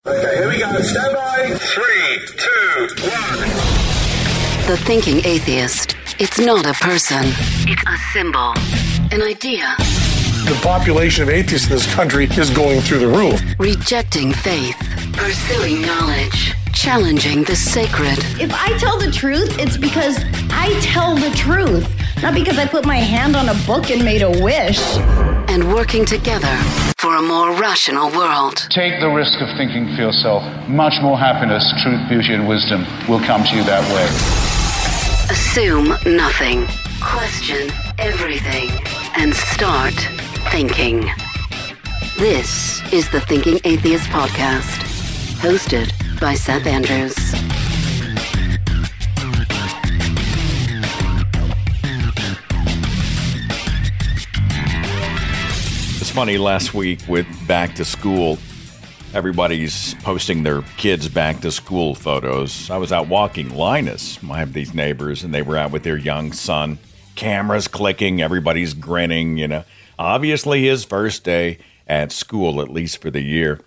Okay, here we go. Stand by. 3, 2, 1. The thinking atheist. It's not a person. It's a symbol. An idea. The population of atheists in this country is going through the roof. Rejecting faith. Pursuing knowledge. Challenging the sacred. If I tell the truth, it's because I tell the truth. Not because I put my hand on a book and made a wish. And working together for a more rational world. Take the risk of thinking for yourself. Much more happiness, truth, beauty, and wisdom will come to you that way. Assume nothing. Question everything. And start thinking. This is the Thinking Atheist Podcast. Hosted by Seth Andrews. It's funny, last week with back to school, everybody's posting their kids' back to school photos. I was out walking Linus. I have these neighbors, and they were out with their young son. Cameras clicking, everybody's grinning, Obviously his first day at school, at least for the year.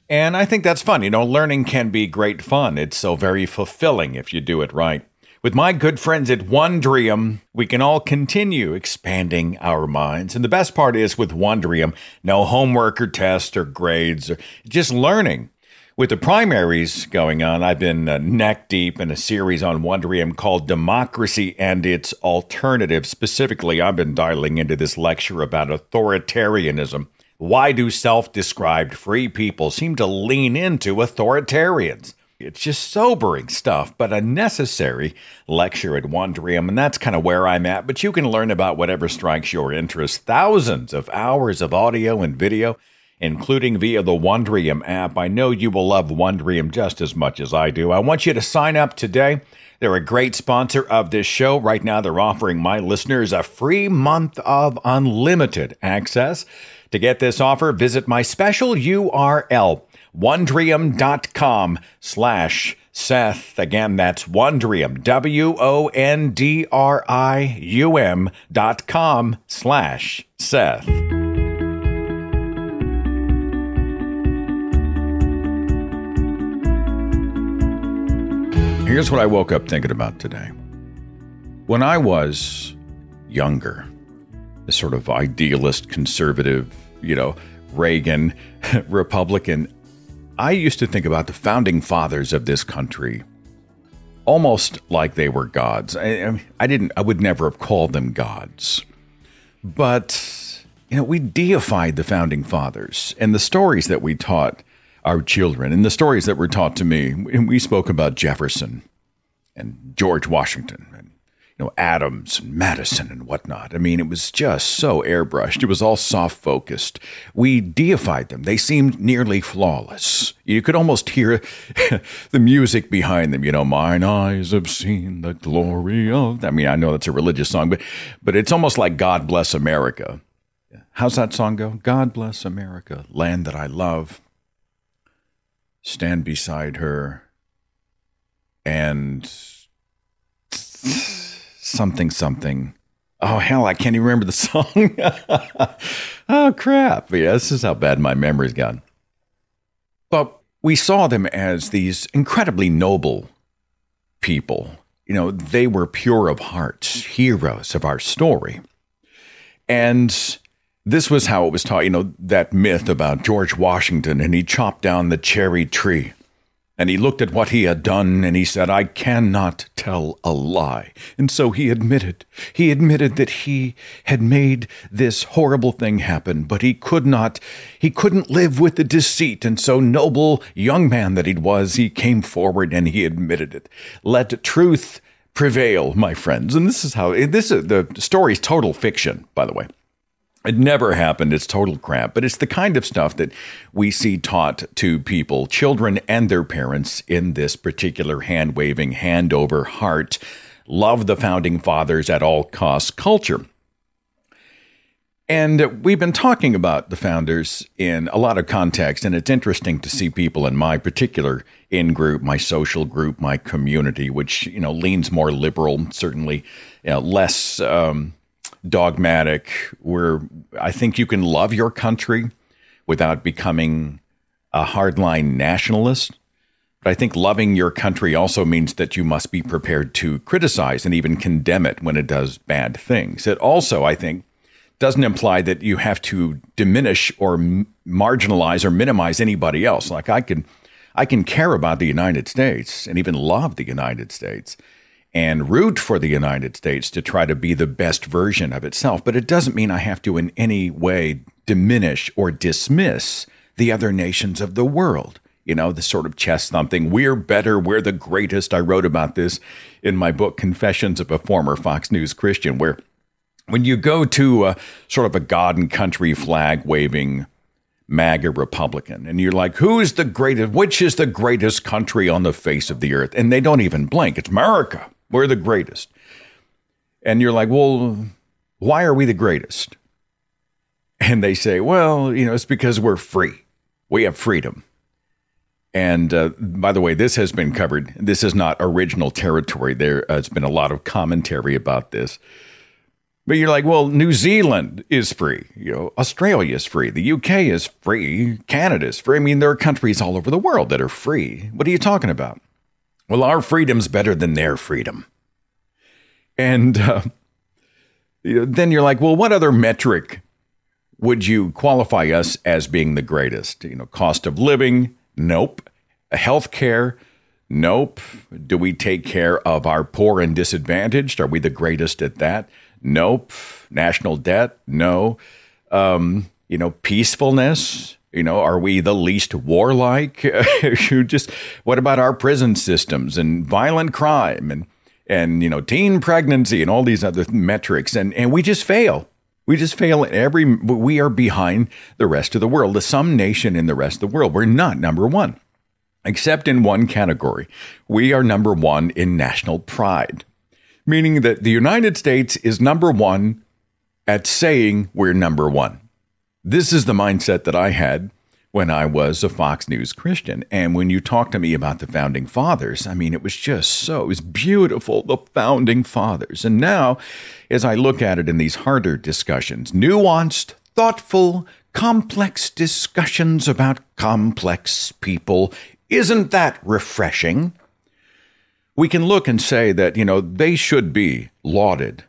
And I think that's fun. Learning can be great fun. It's so very fulfilling if you do it right. With my good friends at Wondrium, we can all continue expanding our minds. And the best part is with Wondrium, no homework or tests or grades, or just learning. With the primaries going on, I've been neck deep in a series on Wondrium called Democracy and Its Alternatives. Specifically, I've been dialing into this lecture about authoritarianism. Why do self-described free people seem to lean into authoritarians? It's just sobering stuff, but a necessary lecture at Wondrium, and that's kind of where I'm at. But you can learn about whatever strikes your interest. Thousands of hours of audio and video, including via the Wondrium app. I know you will love Wondrium just as much as I do. I want you to sign up today. They're a great sponsor of this show. Right now, they're offering my listeners a free month of unlimited access. To get this offer, visit my special URL, Wondrium.com/Seth. Again, that's Wondrium, WONDRIUM.com/Seth. Here's what I woke up thinking about today. When I was younger, a sort of idealist, conservative, Reagan, Republican, I used to think about the founding fathers of this country almost like they were gods. I would never have called them gods. But, we deified the founding fathers and the stories that we taught our children and the stories that were taught to me. And we spoke about Jefferson and George Washington and Adams and Madison and whatnot. It was just so airbrushed. It was all soft-focused. We deified them. They seemed nearly flawless. You could almost hear the music behind them. Mine eyes have seen the glory of... I know that's a religious song, but it's almost like God Bless America. How's that song go? God bless America, land that I love. Stand beside her and... something. Oh, hell, I can't even remember the song. Oh, crap. Yeah, this is how bad my memory's gone. But we saw them as these incredibly noble people. They were pure of heart, heroes of our story. And this was how it was taught, that myth about George Washington, and he chopped down the cherry tree. And he looked at what he had done, and he said, I cannot tell a lie. And so he admitted that he had made this horrible thing happen, but he couldn't live with the deceit. And so, noble young man that he was, he came forward and he admitted it. Let truth prevail, my friends. And the story's total fiction, by the way. It never happened. It's total crap. But it's the kind of stuff that we see taught to people, children and their parents, in this particular hand-waving, hand-over-heart, love the founding fathers at all costs culture. And we've been talking about the founders in a lot of context, and it's interesting to see people in my particular in-group, my social group, my community, which, leans more liberal, certainly less... dogmatic, where I think you can love your country without becoming a hardline nationalist. But I think loving your country also means that you must be prepared to criticize and even condemn it when it does bad things. It also, I think, doesn't imply that you have to diminish or marginalize or minimize anybody else. Like I can care about the United States and even love the United States and root for the United States to try to be the best version of itself. But it doesn't mean I have to in any way diminish or dismiss the other nations of the world. You know, the sort of chest thumping, we're better, we're the greatest. I wrote about this in my book, Confessions of a Former Fox News Christian, where when you go to sort of a God and country flag waving MAGA Republican and you're like, who's the greatest, which is the greatest country on the face of the earth? And they don't even blink. It's America. We're the greatest. And you're like, well, why are we the greatest? And they say, well, you know, it's because we're free. We have freedom. And by the way, this has been covered. This is not original territory. There has been a lot of commentary about this. But you're like, well, New Zealand is free. You know, Australia is free. The UK is free. Canada is free. I mean, there are countries all over the world that are free. What are you talking about? Well, our freedom's better than their freedom. And then you're like, well, what other metric would you qualify us as being the greatest? You know, cost of living? Nope. Healthcare? Nope. Do we take care of our poor and disadvantaged? Are we the greatest at that? Nope. National debt? No. You know, peacefulness? You know, are we the least warlike? What about our prison systems and violent crime and you know, teen pregnancy and all these other metrics? And we just fail. We just fail at we are behind the rest of the world, some nation in the rest of the world. We're not number one, except in one category. We are number one in national pride, meaning that the United States is number one at saying we're number one. This is the mindset that I had when I was a Fox News Christian. And when you talk to me about the Founding Fathers, I mean, it was beautiful, the Founding Fathers. And now, as I look at it in these harder discussions, nuanced, thoughtful, complex discussions about complex people, isn't that refreshing? We can look and say that, you know, they should be lauded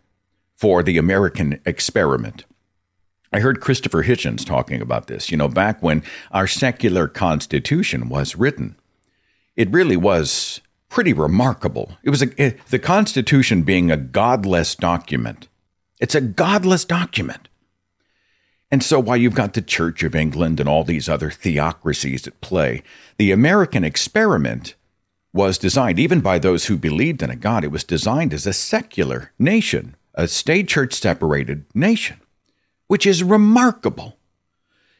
for the American experiment. I heard Christopher Hitchens talking about this, you know, back when our secular Constitution was written. It really was pretty remarkable. It was the Constitution being a godless document. It's a godless document. And so while you've got the Church of England and all these other theocracies at play, the American experiment was designed, even by those who believed in a God, it was designed as a secular nation, a state-church separated nation, which is remarkable.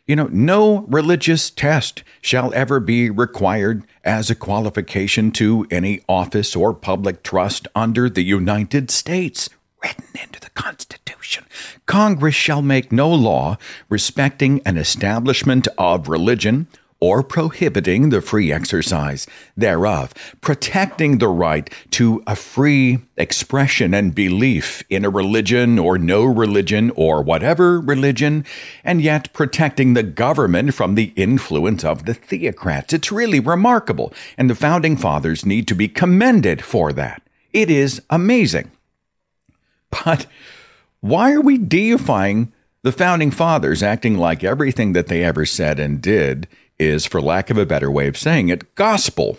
You know, no religious test shall ever be required as a qualification to any office or public trust under the United States, written into the Constitution. Congress shall make no law respecting an establishment of religion or prohibiting the free exercise thereof, protecting the right to a free expression and belief in a religion or no religion or whatever religion, and yet protecting the government from the influence of the theocrats. It's really remarkable, and the Founding Fathers need to be commended for that. It is amazing. But why are we deifying the Founding Fathers, acting like everything that they ever said and did is, for lack of a better way of saying it, gospel?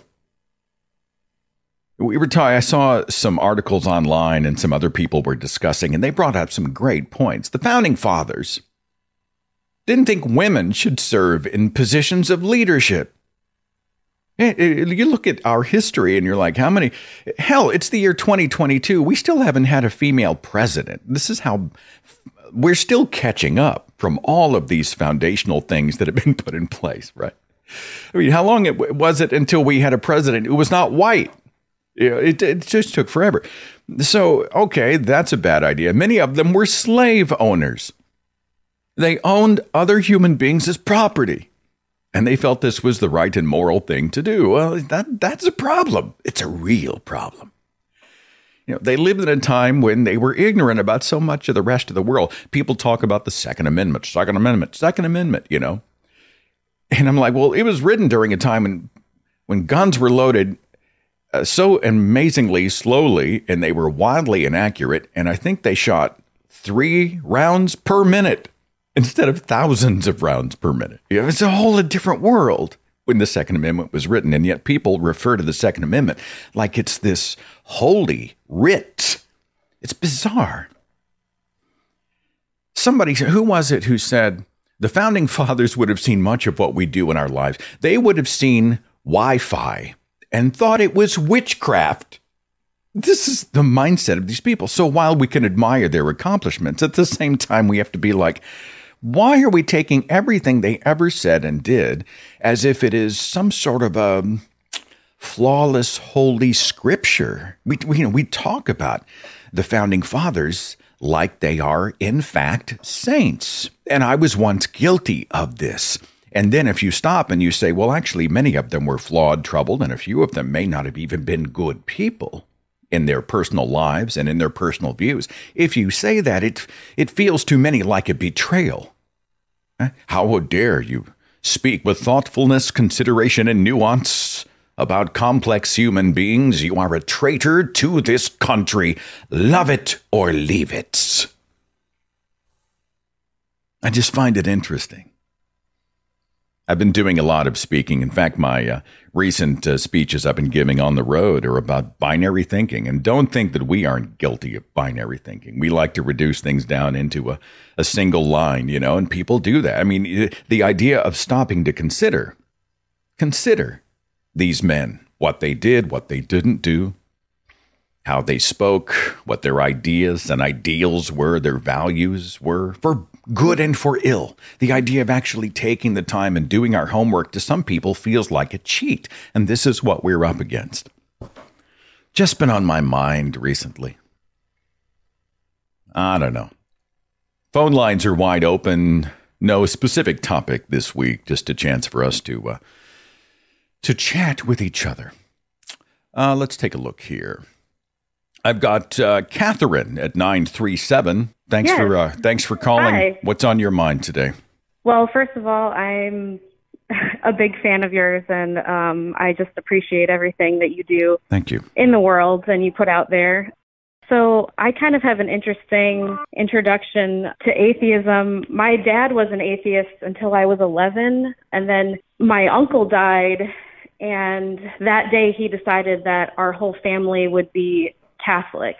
I saw some articles online and some other people were discussing, and they brought up some great points. The Founding Fathers didn't think women should serve in positions of leadership. You look at our history and you're like, how many? Hell, it's the year 2022. We still haven't had a female president. This is how we're still catching up from all of these foundational things that have been put in place, right? I mean, how long was it until we had a president who was not white? You know, it just took forever. So, okay, that's a bad idea. Many of them were slave owners. They owned other human beings as property, and they felt this was the right and moral thing to do. Well, that's a problem. It's a real problem. You know, they lived in a time when they were ignorant about so much of the rest of the world. People talk about the Second Amendment, you know. And I'm like, well, it was written during a time when guns were loaded so amazingly slowly, and they were wildly inaccurate. And I think they shot 3 rounds per minute instead of thousands of rounds per minute. It's a whole different world when the Second Amendment was written. And yet people refer to the Second Amendment like it's this holy writ. It's bizarre. Somebody, who was it who said, the founding fathers would have seen much of what we do in our lives. They would have seen Wi-Fi and thought it was witchcraft. This is the mindset of these people. So while we can admire their accomplishments, at the same time, we have to be like, why are we taking everything they ever said and did as if it is some sort of a flawless, holy scripture? We talk about the founding fathers like they are, in fact, saints. And I was once guilty of this. And then if you stop and you say, well, actually, many of them were flawed, troubled, and a few of them may not have even been good people in their personal lives and in their personal views. If you say that, it feels to many like a betrayal. How dare you speak with thoughtfulness, consideration, and nuance about complex human beings? You are a traitor to this country. Love it or leave it. I just find it interesting. I've been doing a lot of speaking. In fact, my recent speeches I've been giving on the road are about binary thinking. And don't think that we aren't guilty of binary thinking. We like to reduce things down into a single line, and people do that. I mean, the idea of stopping to consider these men, what they did, what they didn't do, how they spoke, what their ideas and ideals were, their values were, for good and for ill. The idea of actually taking the time and doing our homework to some people feels like a cheat. And this is what we're up against. Just been on my mind recently. I don't know. Phone lines are wide open. No specific topic this week, just a chance for us to chat with each other. Let's take a look here. I've got Catherine at 937. Thanks for calling. Hi. What's on your mind today? Well, first of all, I'm a big fan of yours, and I just appreciate everything that you do. Thank you. In the world and you put out there. So I kind of have an interesting introduction to atheism. My dad was an atheist until I was 11, and then my uncle died, and that day he decided that our whole family would be Catholic.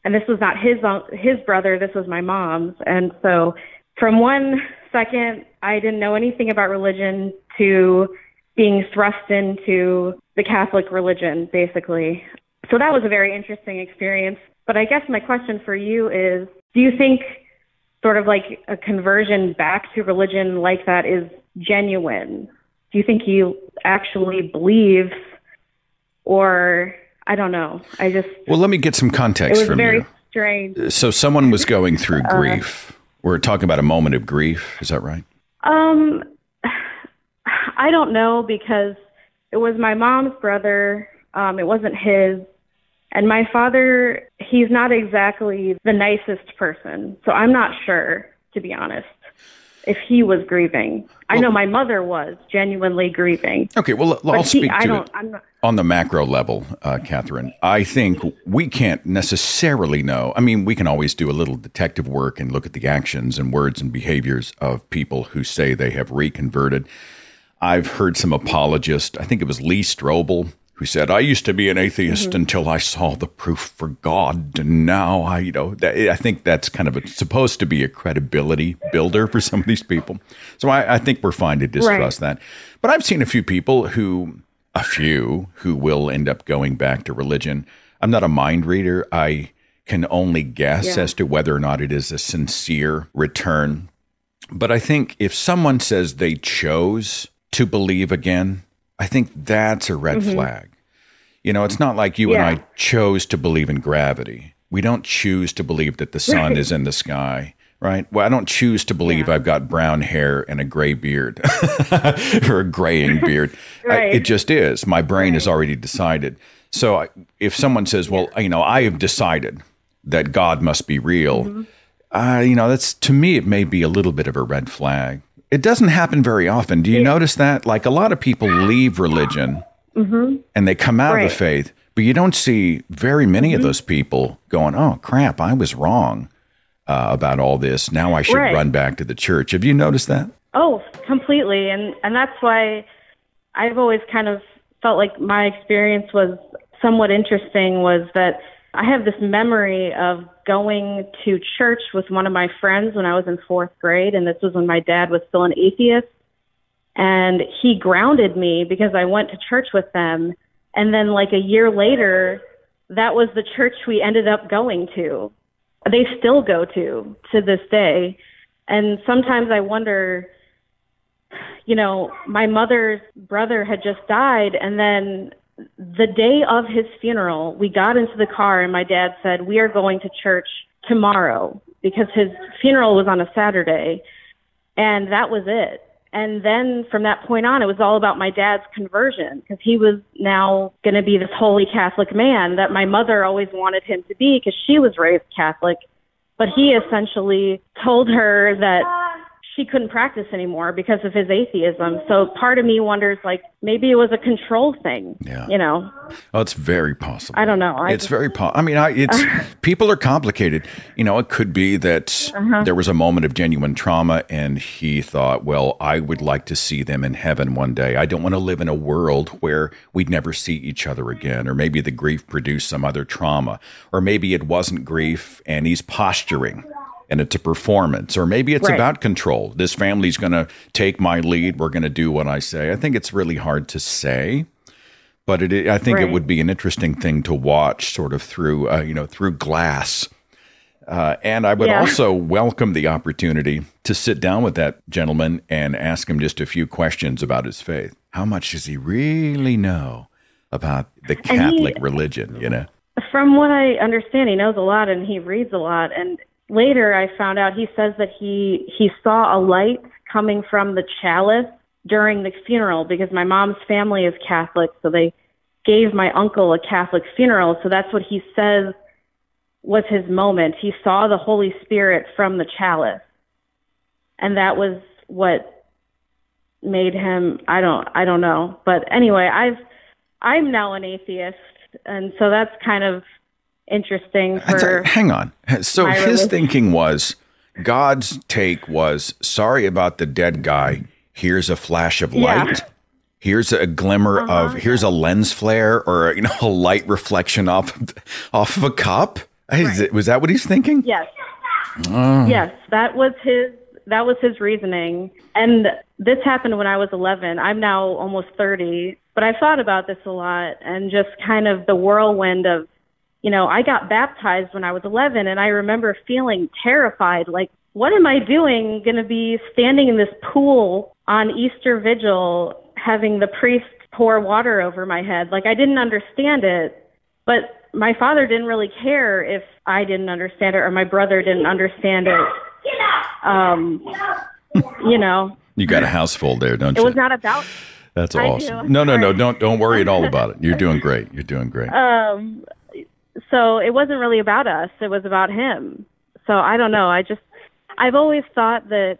And this was not his brother, this was my mom's. And so from one second, I didn't know anything about religion to being thrust into the Catholic religion, basically. So that was a very interesting experience. But I guess my question for you is, do you think sort of like a conversion back to religion like that is genuine? Do you think you actually believe, or I don't know. Well, let me get some context from you. It was very strange. So someone was going through grief. We're talking about a moment of grief. Is that right? I don't know, because it was my mom's brother. It wasn't his. And my father, he's not exactly the nicest person. So I'm not sure, to be honest, if he was grieving. I know my mother was genuinely grieving. Okay, well, I'll speak to it on the macro level, Catherine. I think we can't necessarily know. I mean, we can always do a little detective work and look at the actions and words and behaviors of people who say they have reconverted. I've heard some apologists. I think it was Lee Strobel, who said, I used to be an atheist until I saw the proof for God. And now I think that's kind of supposed to be a credibility builder for some of these people. So I think we're fine to distrust that. But I've seen a few people who will end up going back to religion. I'm not a mind reader. I can only guess as to whether or not it is a sincere return. But I think if someone says they chose to believe again, I think that's a red flag. It's not like you and I chose to believe in gravity. We don't choose to believe that the sun is in the sky, right? Well, I don't choose to believe I've got brown hair and a gray beard or a graying beard. It just is. My brain has already decided. So if someone says, well, I have decided that God must be real, that's, to me, it may be a little bit of a red flag. it doesn't happen very often. Do you notice that? Like a lot of people leave religion and they come out of the faith, but you don't see very many of those people going, oh, crap, I was wrong about all this. Now I should run back to the church. Have you noticed that? Oh, completely. And that's why I've always kind of felt like my experience was somewhat interesting, was that I have this memory of going to church with one of my friends when I was in 4th grade, and this was when my dad was still an atheist. And he grounded me because I went to church with them. And then like a year later, that was the church we ended up going to. They still go to this day. And sometimes I wonder, you know, my mother's brother had just died, and then the day of his funeral, we got into the car and my dad said, we are going to church tomorrow, because his funeral was on a Saturday. And that was it. And then from that point on, it was all about my dad's conversion, because he was now going to be this holy Catholic man that my mother always wanted him to be, because she was raised Catholic. But he essentially told her that she couldn't practice anymore because of his atheism. So part of me wonders, like, maybe it was a control thing, you know? Oh, it's very possible. I don't know. It's very possible. I mean, it's people are complicated. You know, it could be that there was a moment of genuine trauma and he thought, well, I would like to see them in heaven one day. I don't want to live in a world where we'd never see each other again. Or maybe the grief produced some other trauma. Or maybe it wasn't grief and he's posturing and it's a performance, or maybe it's about control. This family's going to take my lead. We're going to do what I say. I think it's really hard to say, but I think it would be an interesting thing to watch, sort of through, through glass. And I would also welcome the opportunity to sit down with that gentleman and ask him just a few questions about his faith. How much does he really know about the Catholic religion? You know, from what I understand, he knows a lot and he reads a lot. And later, I found out he says that he saw a light coming from the chalice during the funeral, because my mom's family is Catholic, so they gave my uncle a Catholic funeral. So that's what he says was his moment. He saw the Holy Spirit from the chalice, and that was what made him. I don't know, but anyway, I'm now an atheist, and so that's kind of interesting for hang on. So his thinking was, God's take was, sorry about the dead guy. Here's a flash of light. Here's a glimmer of, here's a lens flare, or a light reflection off of a cup. Was that what he's thinking? Yes. Yes, that was his reasoning. And this happened when I was 11. I'm now almost 30, but I've thought about this a lot, and just kind of the whirlwind of, I got baptized when I was 11, and I remember feeling terrified. Like, what am I doing? Going to be standing in this pool on Easter Vigil, having the priest pour water over my head. Like, I didn't understand it, but my father didn't really care if I didn't understand it or my brother didn't understand it. You got a house full there, don't you? It was not about. That's awesome. No, don't worry at all about it. You're doing great. You're doing great. So it wasn't really about us. It was about him. So I don't know. I've always thought that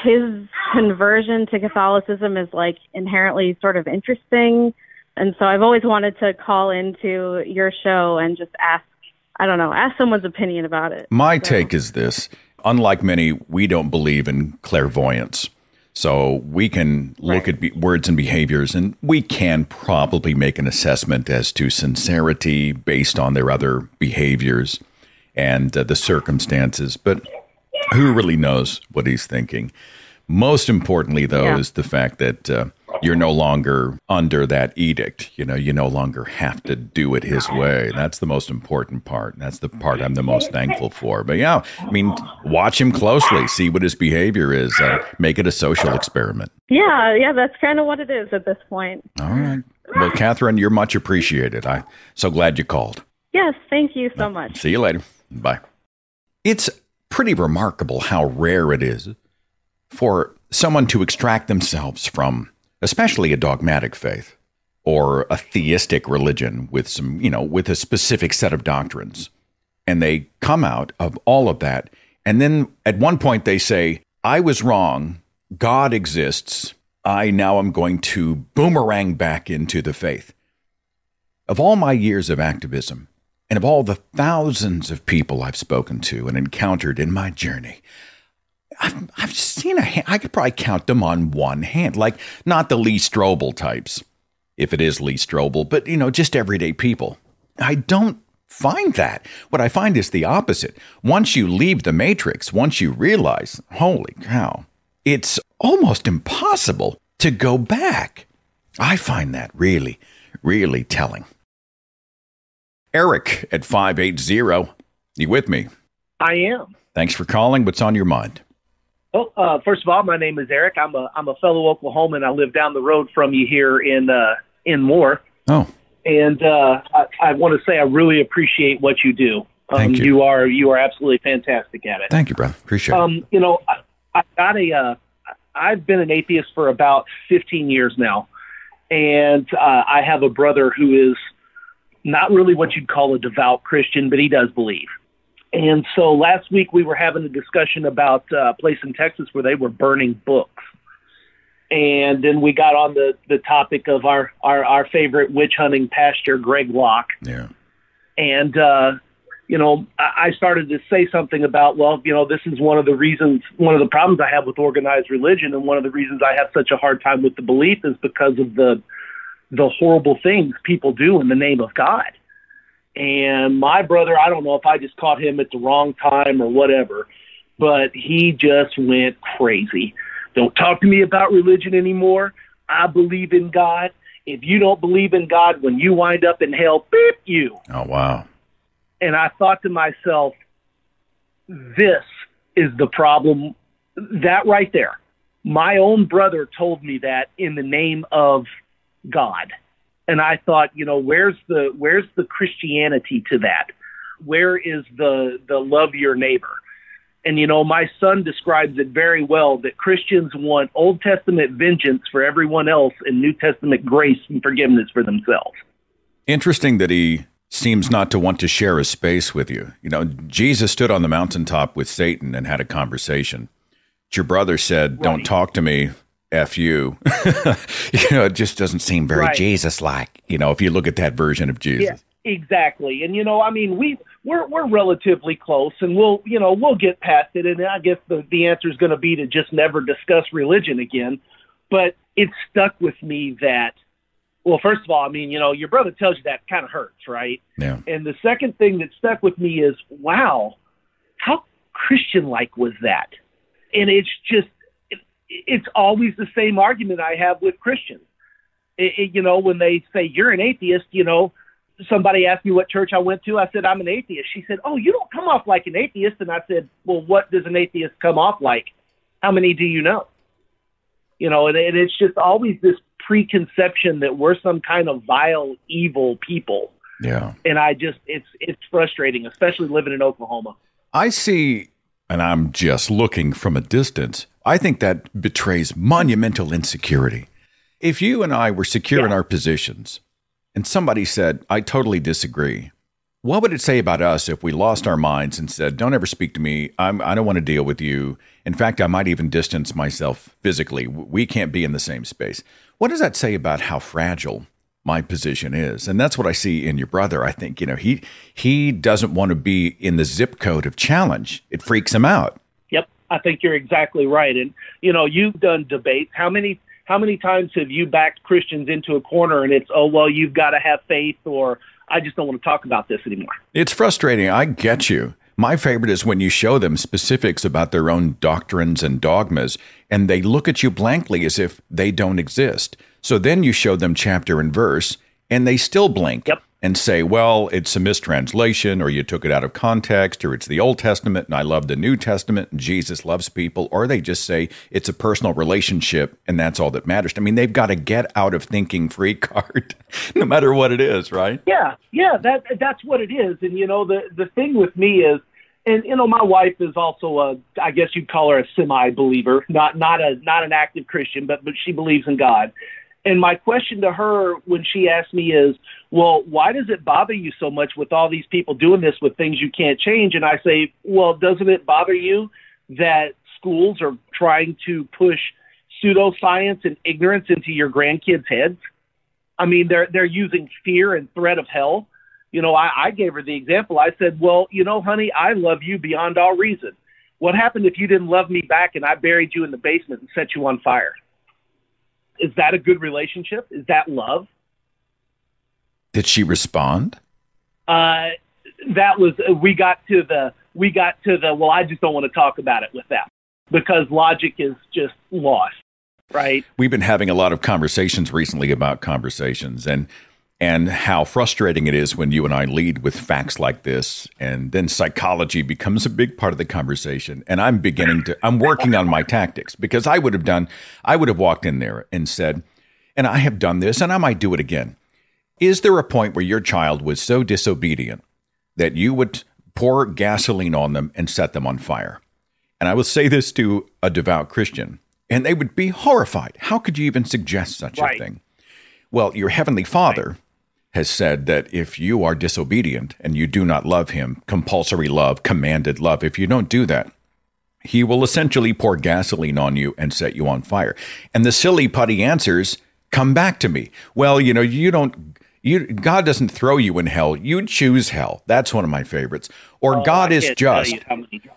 his conversion to Catholicism is like inherently sort of interesting. And so I've always wanted to call into your show and just ask someone's opinion about it. My take is this. Unlike many, we don't believe in clairvoyance. So we can look at words and behaviors, and we can probably make an assessment as to sincerity based on their other behaviors and the circumstances. But who really knows what he's thinking? Most importantly, though, is the fact that you're no longer under that edict. You no longer have to do it his way. That's the most important part. That's the part I'm the most thankful for. But watch him closely, see what his behavior is, make it a social experiment. Yeah, that's kind of what it is at this point. All right. Well, Catherine, you're much appreciated. I'm so glad you called. Yes, thank you so much. See you later. Bye. It's pretty remarkable how rare it is for someone to extract themselves from especially a dogmatic faith or a theistic religion with some, with a specific set of doctrines. And they come out of all of that. And then at one point they say, I was wrong. God exists, I now am going to boomerang back into the faith. Of all my years of activism, and of all the thousands of people I've spoken to and encountered in my journey, I've seen I could probably count them on one hand, like not the Lee Strobel types, if it is Lee Strobel, but, just everyday people. I don't find that. What I find is the opposite. Once you leave the matrix, once you realize, holy cow, it's almost impossible to go back. I find that really, really telling. Eric at 580. You with me? I am. Thanks for calling. What's on your mind? Well, first of all, my name is Eric. I'm a fellow Oklahoman. I live down the road from you here in Moore. Oh. And I want to say I really appreciate what you do. Thank you. You are absolutely fantastic at it. Thank you, brother. Appreciate it. I've been an atheist for about 15 years now, and I have a brother who is not really what you'd call a devout Christian, but he does believe. And so last week we were having a discussion about a place in Texas where they were burning books. And then we got on the topic of our favorite witch hunting pastor, Greg Locke. Yeah. And, I started to say something about, this is one of the problems I have with organized religion. And one of the reasons I have such a hard time with the belief is because of the horrible things people do in the name of God. And my brother, I don't know if I just caught him at the wrong time or whatever, but he just went crazy. Don't talk to me about religion anymore. I believe in God. If you don't believe in God, when you wind up in hell, beep you. Oh, wow. And I thought to myself, this is the problem. That right there. My own brother told me that in the name of God. And I thought, where's the Christianity to that? Where is the love your neighbor? And, my son describes it very well, that Christians want Old Testament vengeance for everyone else and New Testament grace and forgiveness for themselves. Interesting that he seems not to want to share a space with you. Jesus stood on the mountaintop with Satan and had a conversation. Your brother said, right. Don't talk to me, F you. It just doesn't seem very right. Jesus-like, if you look at that version of Jesus. Yeah, exactly. And, we're relatively close, and we'll get past it. And I guess the answer is going to be to just never discuss religion again. But it stuck with me that, well, first of all, your brother tells you that kind of hurts, right? Yeah. And the second thing that stuck with me is, wow, how Christian-like was that? And it's just, it's always the same argument I have with Christians. When they say you're an atheist, somebody asked me what church I went to. I said, I'm an atheist. She said, oh, you don't come off like an atheist. And I said, well, what does an atheist come off like? How many do you know? And it's just always this preconception that we're some kind of vile, evil people. Yeah. And it's frustrating, especially living in Oklahoma. I see, and I'm just looking from a distance, I think that betrays monumental insecurity. If you and I were secure in our positions and somebody said, I totally disagree, what would it say about us if we lost our minds and said, don't ever speak to me. I don't want to deal with you. In fact, I might even distance myself physically. We can't be in the same space. What does that say about how fragile my position is? And that's what I see in your brother. I think, he doesn't want to be in the zip code of challenge. It freaks him out. Yep. I think you're exactly right. And, you've done debates. How many times have you backed Christians into a corner and it's, oh, well, you've got to have faith, or I just don't want to talk about this anymore? It's frustrating. I get you. My favorite is when you show them specifics about their own doctrines and dogmas, and they look at you blankly as if they don't exist. So then you show them chapter and verse, and they still blink and say, well, it's a mistranslation, or you took it out of context, or it's the Old Testament, and I love the New Testament, and Jesus loves people. Or they just say it's a personal relationship, and that's all that matters. I mean, they've got a get out of thinking free card, no matter what it is, right? Yeah, that's what it is. And, the thing with me is, and, my wife is also I guess you'd call her a semi-believer, not an active Christian, but she believes in God. And my question to her when she asked me is, well, why does it bother you so much with all these people doing this with things you can't change? And I say, well, doesn't it bother you that schools are trying to push pseudoscience and ignorance into your grandkids' heads. I mean, they're using fear and threat of hell. You know, I gave her the example. I said, well, you know, honey, I love you beyond all reason. What happened if you didn't love me back and I buried you in the basement and set you on fire? Is that a good relationship? Is that love? Did she respond? That was, we got to the, well, I just don't want to talk about it with that because logic is just lost, right? We've been having a lot of conversations recently about conversations and how frustrating it is when you and I lead with facts like this, and then psychology becomes a big part of the conversation. And I'm working on my tactics, because I would have walked in there and said, and I have done this and I might do it again. Is there a point where your child was so disobedient that you would pour gasoline on them and set them on fire? And I will say this to a devout Christian, and they would be horrified. How could you even suggest such a thing? Well, your Heavenly Father has said that if you are disobedient and you do not love him, compulsory love, commanded love, if you don't do that, he will essentially pour gasoline on you and set you on fire. And the silly putty answers come back to me. Well, you know, God doesn't throw you in hell. You choose hell. That's one of my favorites. Or God is just,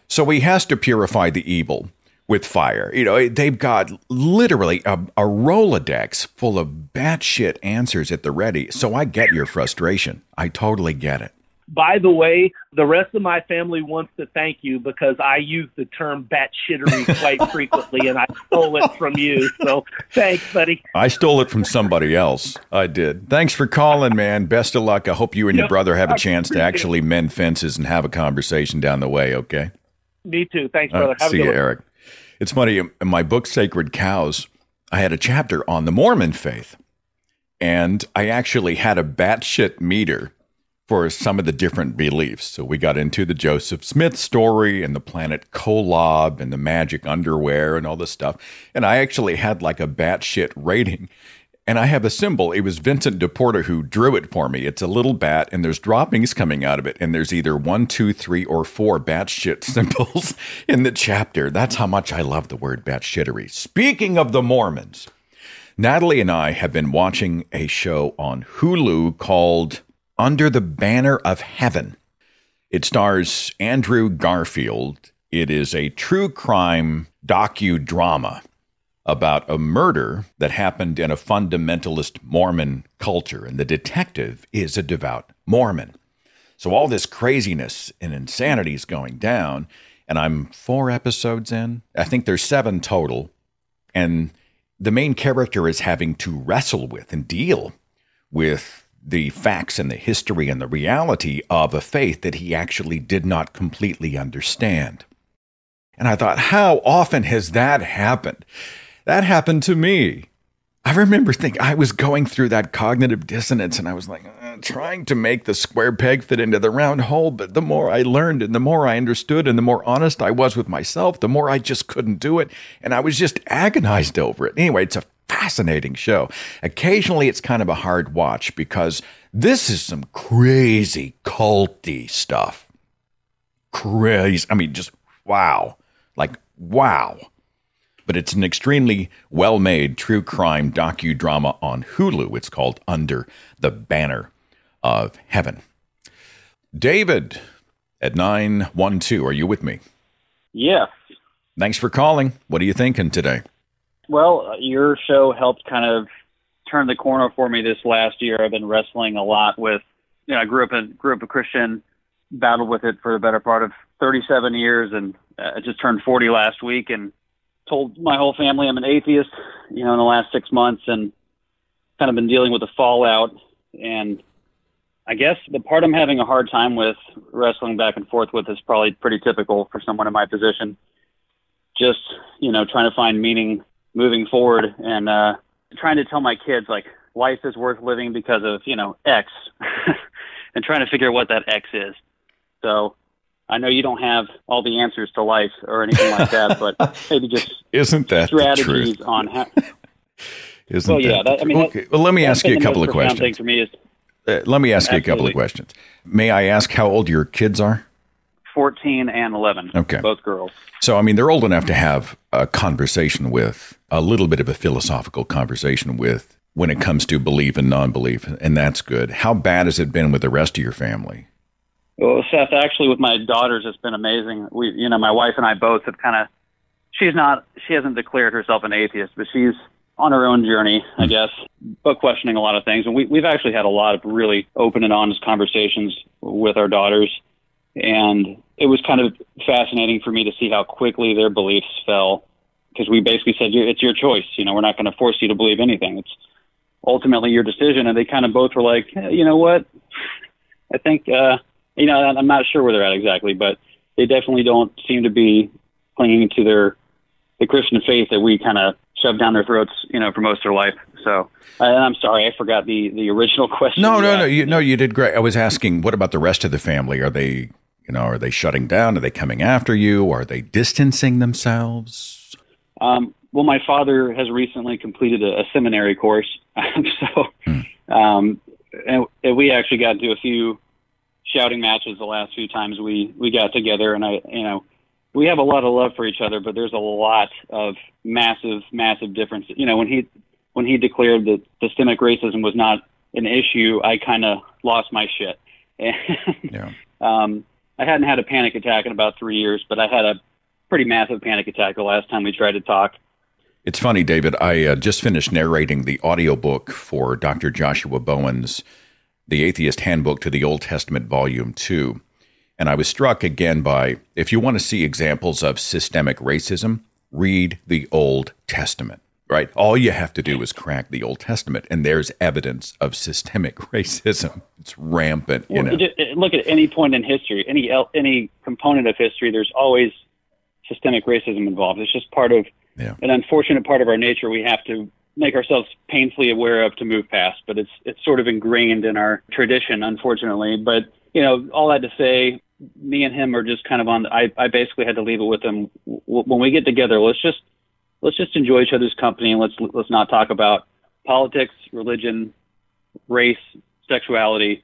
so he has to purify the evil with fire. You know, they've got literally a Rolodex full of batshit answers at the ready. So I get your frustration. I totally get it. By the way, the rest of my family wants to thank you because I use the term batshittery quite frequently, and I stole it from you. So thanks, buddy. I stole it from somebody else. I did. Thanks for calling, man. Best of luck. I hope you and your brother have a chance to actually mend fences and have a conversation down the way, okay? Me too. Thanks, brother. See you, Eric. It's funny, in my book, Sacred Cows, I had a chapter on the Mormon faith, and I actually had a batshit meter for some of the different beliefs. So we got into the Joseph Smith story and the planet Kolob and the magic underwear and all this stuff. And I actually had like a batshit rating. And I have a symbol. It was Vincent DePorta who drew it for me. It's a little bat, and there's droppings coming out of it. And there's either 1, 2, 3, or 4 batshit symbols in the chapter. That's how much I love the word batshittery. Speaking of the Mormons, Natalie and I have been watching a show on Hulu called Under the Banner of Heaven. It stars Andrew Garfield. It is a true crime docudrama about a murder that happened in a fundamentalist Mormon culture, and the detective is a devout Mormon. So all this craziness and insanity is going down, and I'm 4 episodes in. I think there's 7 total, and the main character is having to wrestle with and deal with the facts and the history and the reality of a faith that he actually did not completely understand. And I thought, how often has that happened? That happened to me. I remember thinking, I was going through that cognitive dissonance, and I was like, trying to make the square peg fit into the round hole. But the more I learned and the more I understood and the more honest I was with myself, the more I just couldn't do it. And I was just agonized over it. Anyway, it's a fascinating show. Occasionally, it's kind of a hard watch because this is some crazy culty stuff. Crazy. I mean, just wow. Like, wow. But it's an extremely well-made true crime docudrama on Hulu. It's called Under the Banner of Heaven. David at 912, are you with me? Yes. Thanks for calling. What are you thinking today? Well, your show helped kind of turn the corner for me this last year. I've been wrestling a lot with, I grew up a Christian, battled with it for the better part of 37 years, and I just turned 40 last week and told my whole family I'm an atheist, in the last 6 months, and kind of been dealing with the fallout. And I guess the part I'm having a hard time with wrestling back and forth with is probably pretty typical for someone in my position. Just, trying to find meaning moving forward and trying to tell my kids, like, life is worth living because of, X and trying to figure out what that X is. So I know you don't have all the answers to life or anything like that, but maybe just isn't that strategies the truth? On how. Isn't well, yeah. Okay. Well, let me ask you a couple of questions. Thing for me is, let me ask you a couple of questions. May I ask how old your kids are? 14 and 11. Okay. Both girls. So, I mean, they're old enough to have a conversation with, a little bit of a philosophical conversation with, when it comes to belief and non-belief, and that's good. How bad has it been with the rest of your family? Well, Seth, actually, with my daughters, it's been amazing. My wife and I both have she hasn't declared herself an atheist, but she's on her own journey, I guess, but questioning a lot of things. And we've actually had a lot of really open and honest conversations with our daughters. And it was kind of fascinating for me to see how quickly their beliefs fell, because we basically said, it's your choice. We're not going to force you to believe anything. It's ultimately your decision. And they kind of both were like, hey, you know what? I think, I'm not sure where they're at exactly, but they definitely don't seem to be clinging to the Christian faith that we kind of shoved down their throats, for most of their life. So, and I'm sorry, I forgot the original question. No, you did great. I was asking, what about the rest of the family? Are they shutting down? Are they coming after you? Are they distancing themselves? Well, my father has recently completed a seminary course. And we actually got into a few shouting matches the last few times we got together, and we have a lot of love for each other, but there's a lot of massive differences. When he declared that systemic racism was not an issue, I kind of lost my shit. And, I hadn't had a panic attack in about 3 years, but I had a pretty massive panic attack the last time we tried to talk. It's funny, David. I just finished narrating the audiobook for Dr. Joshua Bowen's The Atheist Handbook to the Old Testament, Volume 2. And I was struck again by, if you want to see examples of systemic racism, read the Old Testament, right? All you have to do is crack the Old Testament, and there's evidence of systemic racism. It's rampant, Look at any point in history, any component of history, there's always systemic racism involved. It's just part of an unfortunate part of our nature we have to make ourselves painfully aware of to move past. But it's sort of ingrained in our tradition, unfortunately. But, all that to say, me and him are just kind of I basically had to leave it with him. When we get together, let's just enjoy each other's company, and let's not talk about politics, religion, race, sexuality,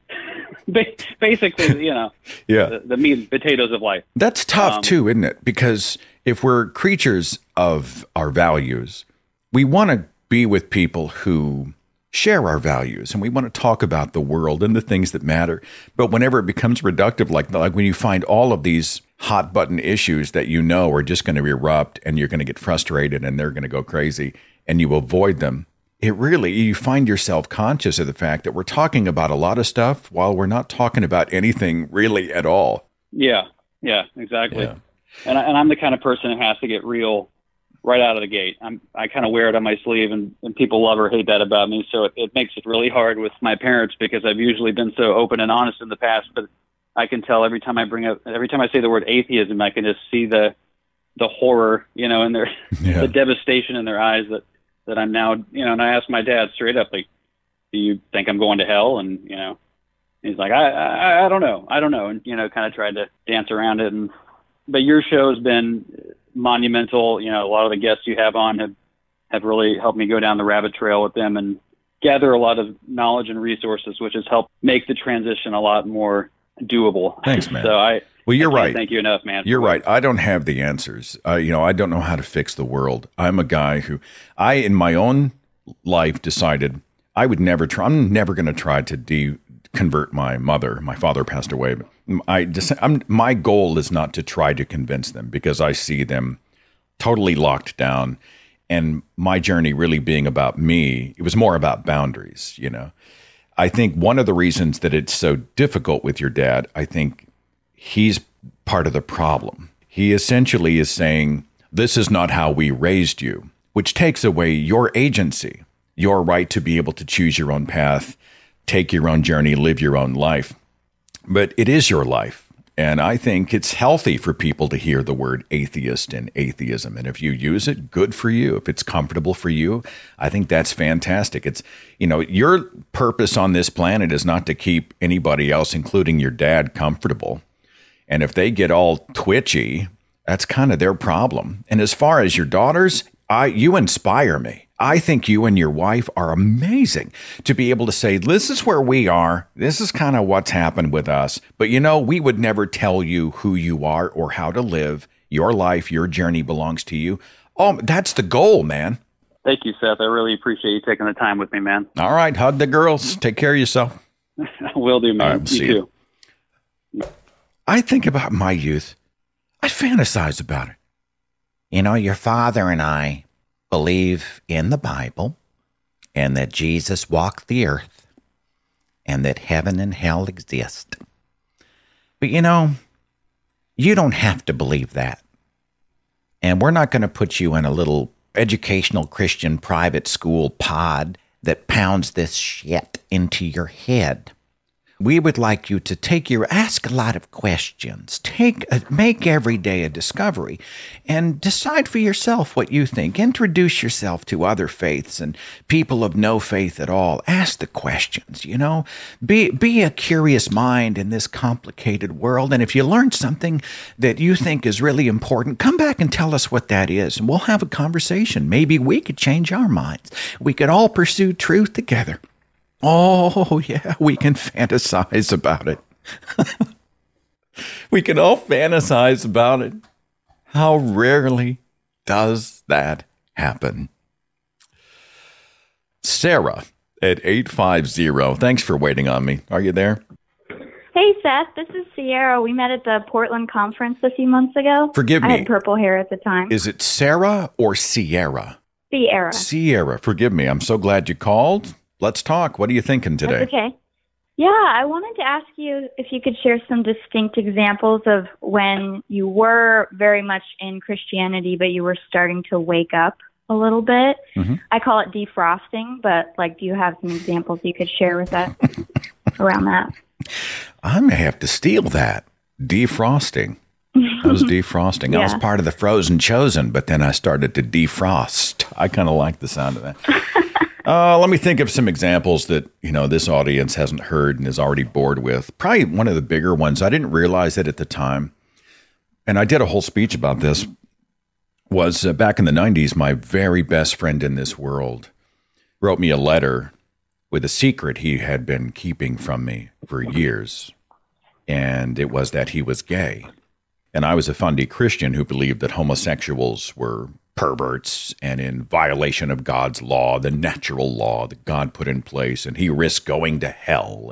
basically, the meat and potatoes of life. That's tough too, isn't it? Because if we're creatures of our values, we want to be with people who share our values, and we want to talk about the world and the things that matter. But whenever it becomes reductive, like when you find all of these hot button issues that are just going to erupt, and you're going to get frustrated and they're going to go crazy, and you avoid them, you find yourself conscious of the fact that we're talking about a lot of stuff while we're not talking about anything really at all. Yeah, exactly. Yeah. And I'm the kind of person that has to get real right out of the gate. I kind of wear it on my sleeve, and people love or hate that about me. So it makes it really hard with my parents, because I've usually been so open and honest in the past, but I can tell every time I say the word atheism, I can just see the horror, in their, the devastation in their eyes that I'm now, and I asked my dad straight up, like, do you think I'm going to hell? And, he's like, I don't know. And, kind of tried to dance around it. But your show has been monumental. A lot of the guests you have on have really helped me go down the rabbit trail with them and gather a lot of knowledge and resources, which has helped make the transition a lot more doable. Thanks, man. So you're right. Thank you enough, man. You're right. I don't have the answers. I don't know how to fix the world. I'm a guy who in my own life decided I would never try. I'm never going to try to convert my mother. My father passed away. My goal is not to try to convince them, because I see them totally locked down, and my journey really being about me. It was more about boundaries. I think one of the reasons that it's so difficult with your dad, I think he's part of the problem. He essentially is saying, this is not how we raised you, which takes away your agency, your right to be able to choose your own path, take your own journey, live your own life. But it is your life. And I think it's healthy for people to hear the word atheist and atheism. And if you use it, good for you. If it's comfortable for you, I think that's fantastic. It's, your purpose on this planet is not to keep anybody else, including your dad, comfortable. And if they get all twitchy, that's kind of their problem. And as far as your daughters, you inspire me. I think you and your wife are amazing to be able to say, this is where we are. This is kind of what's happened with us. But, we would never tell you who you are or how to live. Your life, your journey belongs to you. Oh, that's the goal, man. Thank you, Seth. I really appreciate you taking the time with me, man. All right. Hug the girls. Take care of yourself. Will do, man. All right, you too. I think about my youth. I fantasize about it. Your father and I believe in the Bible and that Jesus walked the earth and that heaven and hell exist. But you don't have to believe that. And we're not going to put you in a little educational Christian private school pod that pounds this shit into your head. We would like you to ask a lot of questions, make every day a discovery, and decide for yourself what you think. Introduce yourself to other faiths and people of no faith at all. Ask the questions, Be a curious mind in this complicated world, and if you learn something that you think is really important, come back and tell us what that is, and we'll have a conversation. Maybe we could change our minds. We could all pursue truth together. Oh, yeah, we can fantasize about it. We can all fantasize about it. How rarely does that happen? Sarah at 850. Thanks for waiting on me. Are you there? Hey, Seth. This is Sierra. We met at the Portland conference a few months ago. Forgive me. I had purple hair at the time. Is it Sarah or Sierra? Sierra. Sierra. Forgive me. I'm so glad you called. Let's talk. What are you thinking today? That's okay. Yeah, I wanted to ask you if you could share some distinct examples of when you were very much in Christianity, but you were starting to wake up a little bit. Mm-hmm. I call it defrosting, but do you have some examples you could share with us around that? I may have to steal that. Defrosting. I was defrosting. Yeah. I was part of the Frozen Chosen, but then I started to defrost. I kind of like the sound of that. Let me think of some examples that, this audience hasn't heard and is already bored with. Probably one of the bigger ones. I didn't realize it at the time. And I did a whole speech about this. Was back in the 90s, my very best friend in this world wrote me a letter with a secret he had been keeping from me for years. And it was that he was gay. And I was a fundy Christian who believed that homosexuals were perverts and in violation of God's law, the natural law that God put in place, and he risked going to hell.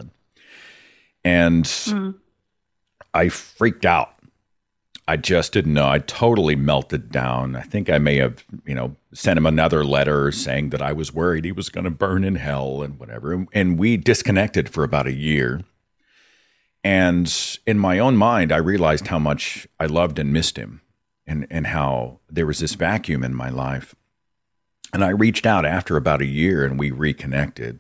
And I freaked out. I just didn't know. I totally melted down. I think I may have, sent him another letter saying that I was worried he was going to burn in hell and whatever. And we disconnected for about a year. And in my own mind, I realized how much I loved and missed him. And how there was this vacuum in my life. And I reached out after about a year and we reconnected.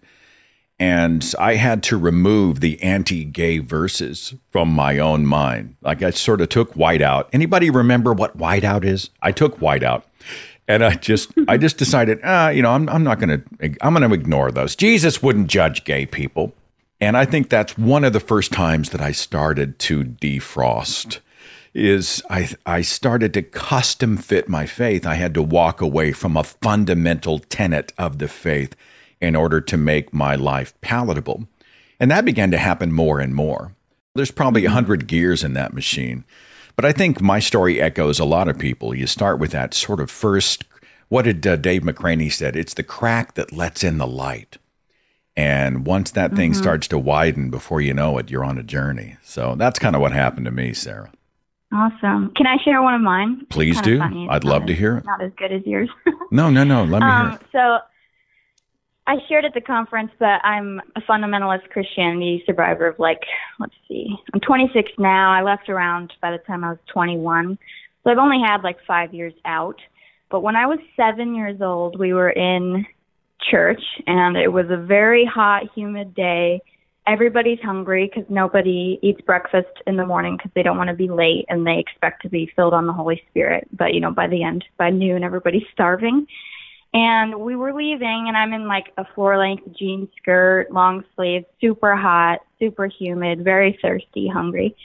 And I had to remove the anti-gay verses from my own mind. I sort of took white out. Anybody remember what white out is? I took white out. And I just decided, I'm going to ignore those. Jesus wouldn't judge gay people. And I think that's one of the first times that I started to defrost. Is I started to custom fit my faith. I had to walk away from a fundamental tenet of the faith in order to make my life palatable. And that began to happen more and more. There's probably 100 gears in that machine. But I think my story echoes a lot of people. You start with that sort of first, what did Dave McCraney said? It's the crack that lets in the light. And once that thing starts to widen, before you know it, you're on a journey. So that's kind of what happened to me, Sarah. Awesome. Can I share one of mine? Please do. I'd love to hear it. Not as good as yours. No. Let me hear it. So I shared at the conference that I'm a fundamentalist Christianity survivor of I'm 26 now. I left around by the time I was 21. So I've only had 5 years out. But when I was 7 years old, we were in church and it was a very hot, humid day. Everybody's hungry because nobody eats breakfast in the morning because they don't want to be late and they expect to be filled on the Holy Spirit. But, by noon, everybody's starving. And we were leaving and I'm in a floor-length jean skirt, long sleeves, super hot, super humid, very thirsty, hungry,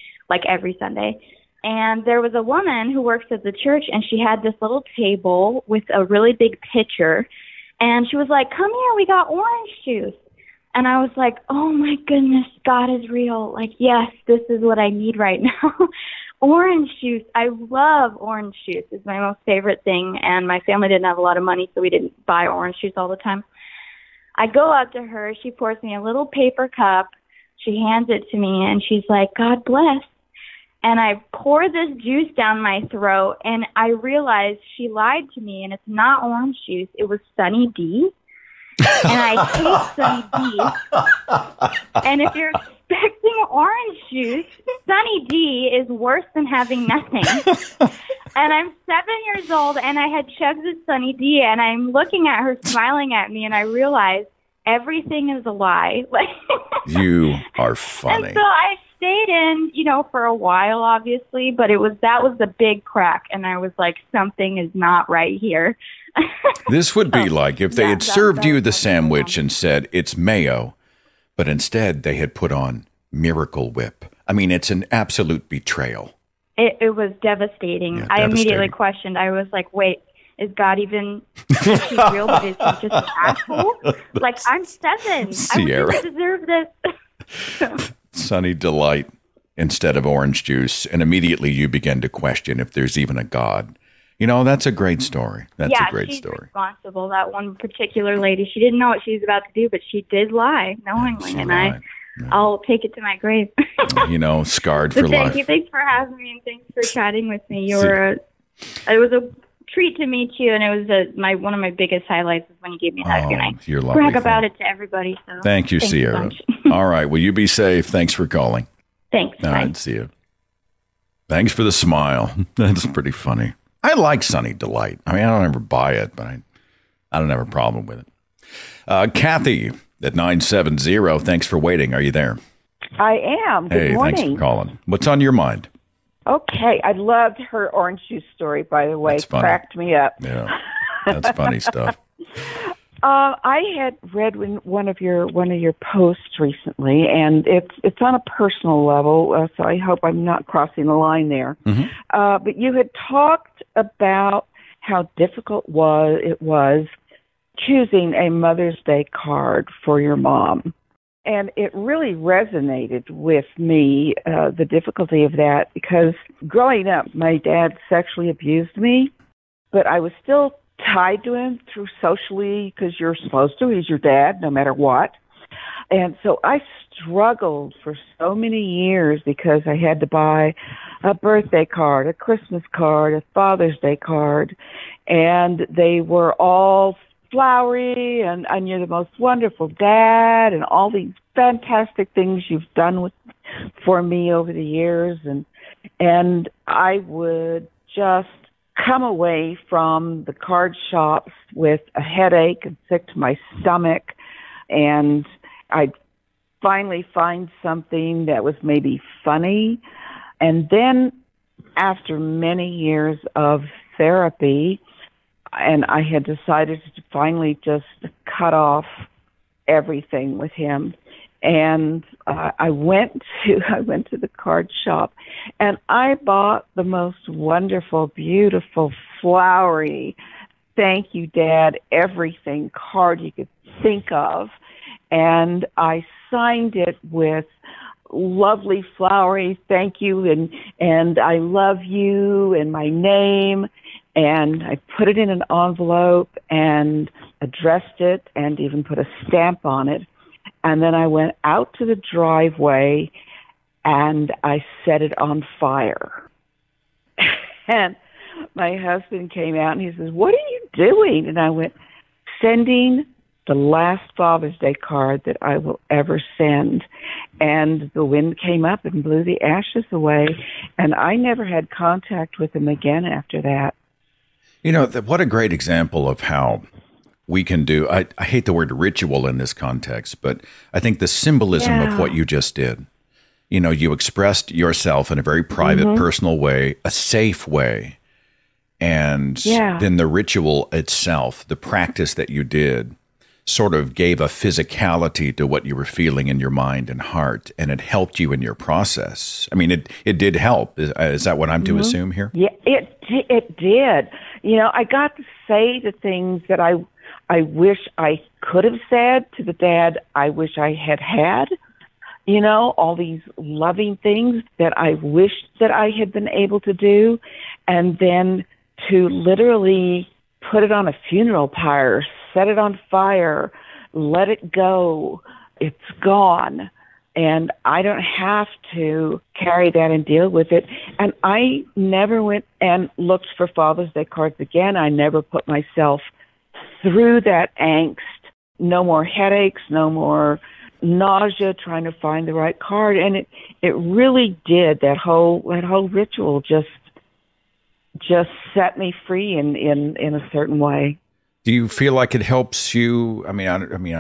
every Sunday. And there was a woman who works at the church and she had this little table with a really big pitcher. And she was like, come here, we got orange juice. And I was like, oh my goodness, God is real. Like, yes, this is what I need right now. Orange juice. I love orange juice. It's my most favorite thing. And my family didn't have a lot of money, so we didn't buy orange juice all the time. I go up to her. She pours me a little paper cup. She hands it to me, and she's like, God bless. And I pour this juice down my throat, and I realized she lied to me, and it's not orange juice. It was Sunny D. And I hate Sunny D. And if you're expecting orange juice, Sunny D is worse than having nothing. And I'm 7 years old, and I had chugged this Sunny D, and I'm looking at her smiling at me, and I realized everything is a lie. You are funny. And so I stayed in, for a while, obviously, but that was the big crack, and I was like, something is not right here. This would be like if they had served you the sandwich and said it's mayo, but instead they had put on Miracle Whip. I mean, it's an absolute betrayal. It was devastating. Yeah, I immediately questioned. I was like, wait, is God even is he real, but is he just an asshole? Like, I'm 7. Sierra. I wouldn't deserve this. Sunny Delight instead of orange juice, and immediately you begin to question if there's even a God. That's a great story. That's a great story. Yeah, she's responsible. That one particular lady, she didn't know what she was about to do, but she did lie knowingly, I'll take it to my grave. Scarred for life. Thank you. Thanks for having me, and thanks for chatting with me. It was a treat to meet you, and it was one of my biggest highlights is when you gave me that. And I you're lovely. Brag about it to everybody. So thank you, Sierra. All right. Well, you be safe. Thanks for calling. Thanks. All right. See you. Thanks for the smile. That's pretty funny. I like Sunny Delight. I mean, I don't ever buy it, but I don't have a problem with it. Kathy at 970. Thanks for waiting. Are you there? I am. Good morning. Thanks for calling. What's on your mind? Okay. I loved her orange juice story, by the way. That's funny. Cracked me up. Yeah. That's funny stuff. I had read one of your posts recently, and it's on a personal level, so I hope I'm not crossing the line there. Mm-hmm. But you had talked about how difficult it was choosing a Mother's Day card for your mom. And it really resonated with me, the difficulty of that, because growing up, my dad sexually abused me, but I was still tied to him through socially, because you're supposed to. He's your dad, no matter what. And so I struggled for so many years because I had to buy a birthday card, a Christmas card, a Father's Day card, and they were all flowery, and you're the most wonderful dad, and all these fantastic things you've done for me over the years, and I would just come away from the card shops with a headache and sick to my stomach, and I'd finally find something that was maybe funny, and then after many years of therapy, and I had decided to finally just cut off everything with him. And I went to the card shop, and I bought the most wonderful, beautiful, flowery, thank you, Dad, everything card you could think of. And I signed it with lovely, flowery thank you and I love you and my name. And I put it in an envelope and addressed it and even put a stamp on it. And then I went out to the driveway and I set it on fire. And my husband came out and he says, "What are you doing?" And I went, "Sending the last Father's Day card that I will ever send." And the wind came up and blew the ashes away. And I never had contact with him again after that. You know, what a great example of how we can do, I hate the word ritual in this context, but I think the symbolism of what you just did, you know, you expressed yourself in a very private, personal way, a safe way. And then the ritual itself, the practice that you did, sort of gave a physicality to what you were feeling in your mind and heart, and it helped you in your process. I mean, it did help. Is that what I'm to assume here? Yeah, it did. You know, I got to say the things that I I wish I could have said to the dad, I wish I had, all these loving things that I wished that I had been able to do. And then to literally put it on a funeral pyre, set it on fire, let it go. It's gone. And I don't have to carry that and deal with it. And I never went and looked for Father's Day cards again. I never put myself through that angst. No more headaches, no more nausea trying to find the right card. And it really did. That whole ritual just set me free in a certain way. Do you feel like it helps you? I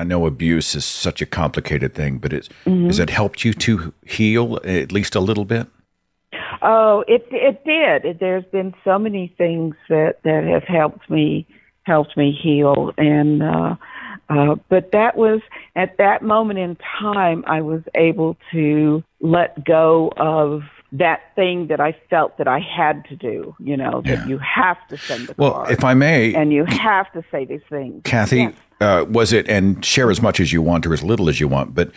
know abuse is such a complicated thing, but has it helped you to heal at least a little bit? Oh, it did. There's been so many things that have helped me heal, and but that was at that moment in time I was able to let go of that thing that I felt that I had to do, that you have to send the card. Well, if I may. And you have to say these things. Kathy, yes. Was it, and share as much as you want or as little as you want, but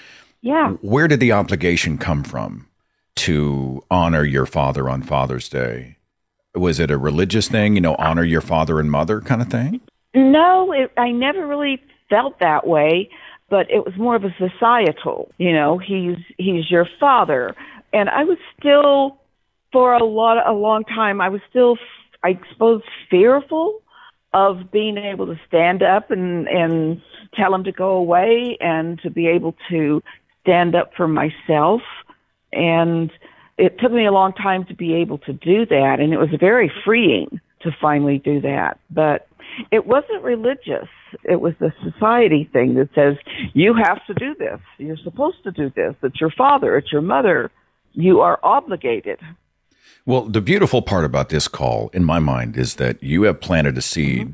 where did the obligation come from to honor your father on Father's Day? Was it a religious thing, honor your father and mother kind of thing? No, I never really felt that way, but it was more of a societal, he's your father. And I was still, for a long time, I was still, I suppose, fearful of being able to stand up and tell him to go away and to be able to stand up for myself. And it took me a long time to be able to do that. And it was very freeing to finally do that. But it wasn't religious. It was the society thing that says, you have to do this. You're supposed to do this. It's your father. It's your mother. You are obligated. Well, the beautiful part about this call, in my mind, is that you have planted a seed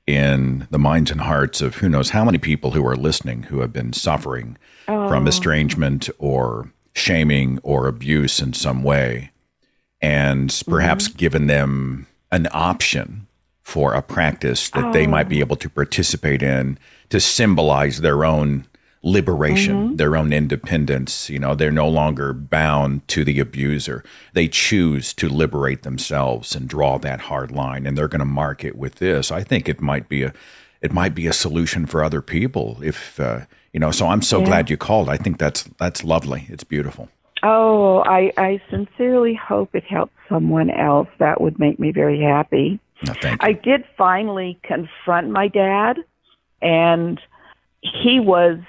in the minds and hearts of who knows how many people who are listening who have been suffering from estrangement or shaming or abuse in some way, and perhaps given them an option for a practice that they might be able to participate in to symbolize their own liberation, their own independence. They're no longer bound to the abuser. They choose to liberate themselves and draw that hard line, and they're going to mark it with this. I think it might be a solution for other people if so I'm so glad you called. I think that's lovely. It's beautiful. Oh, I sincerely hope it helps someone else. That would make me very happy. No, thank you. I did finally confront my dad, and he was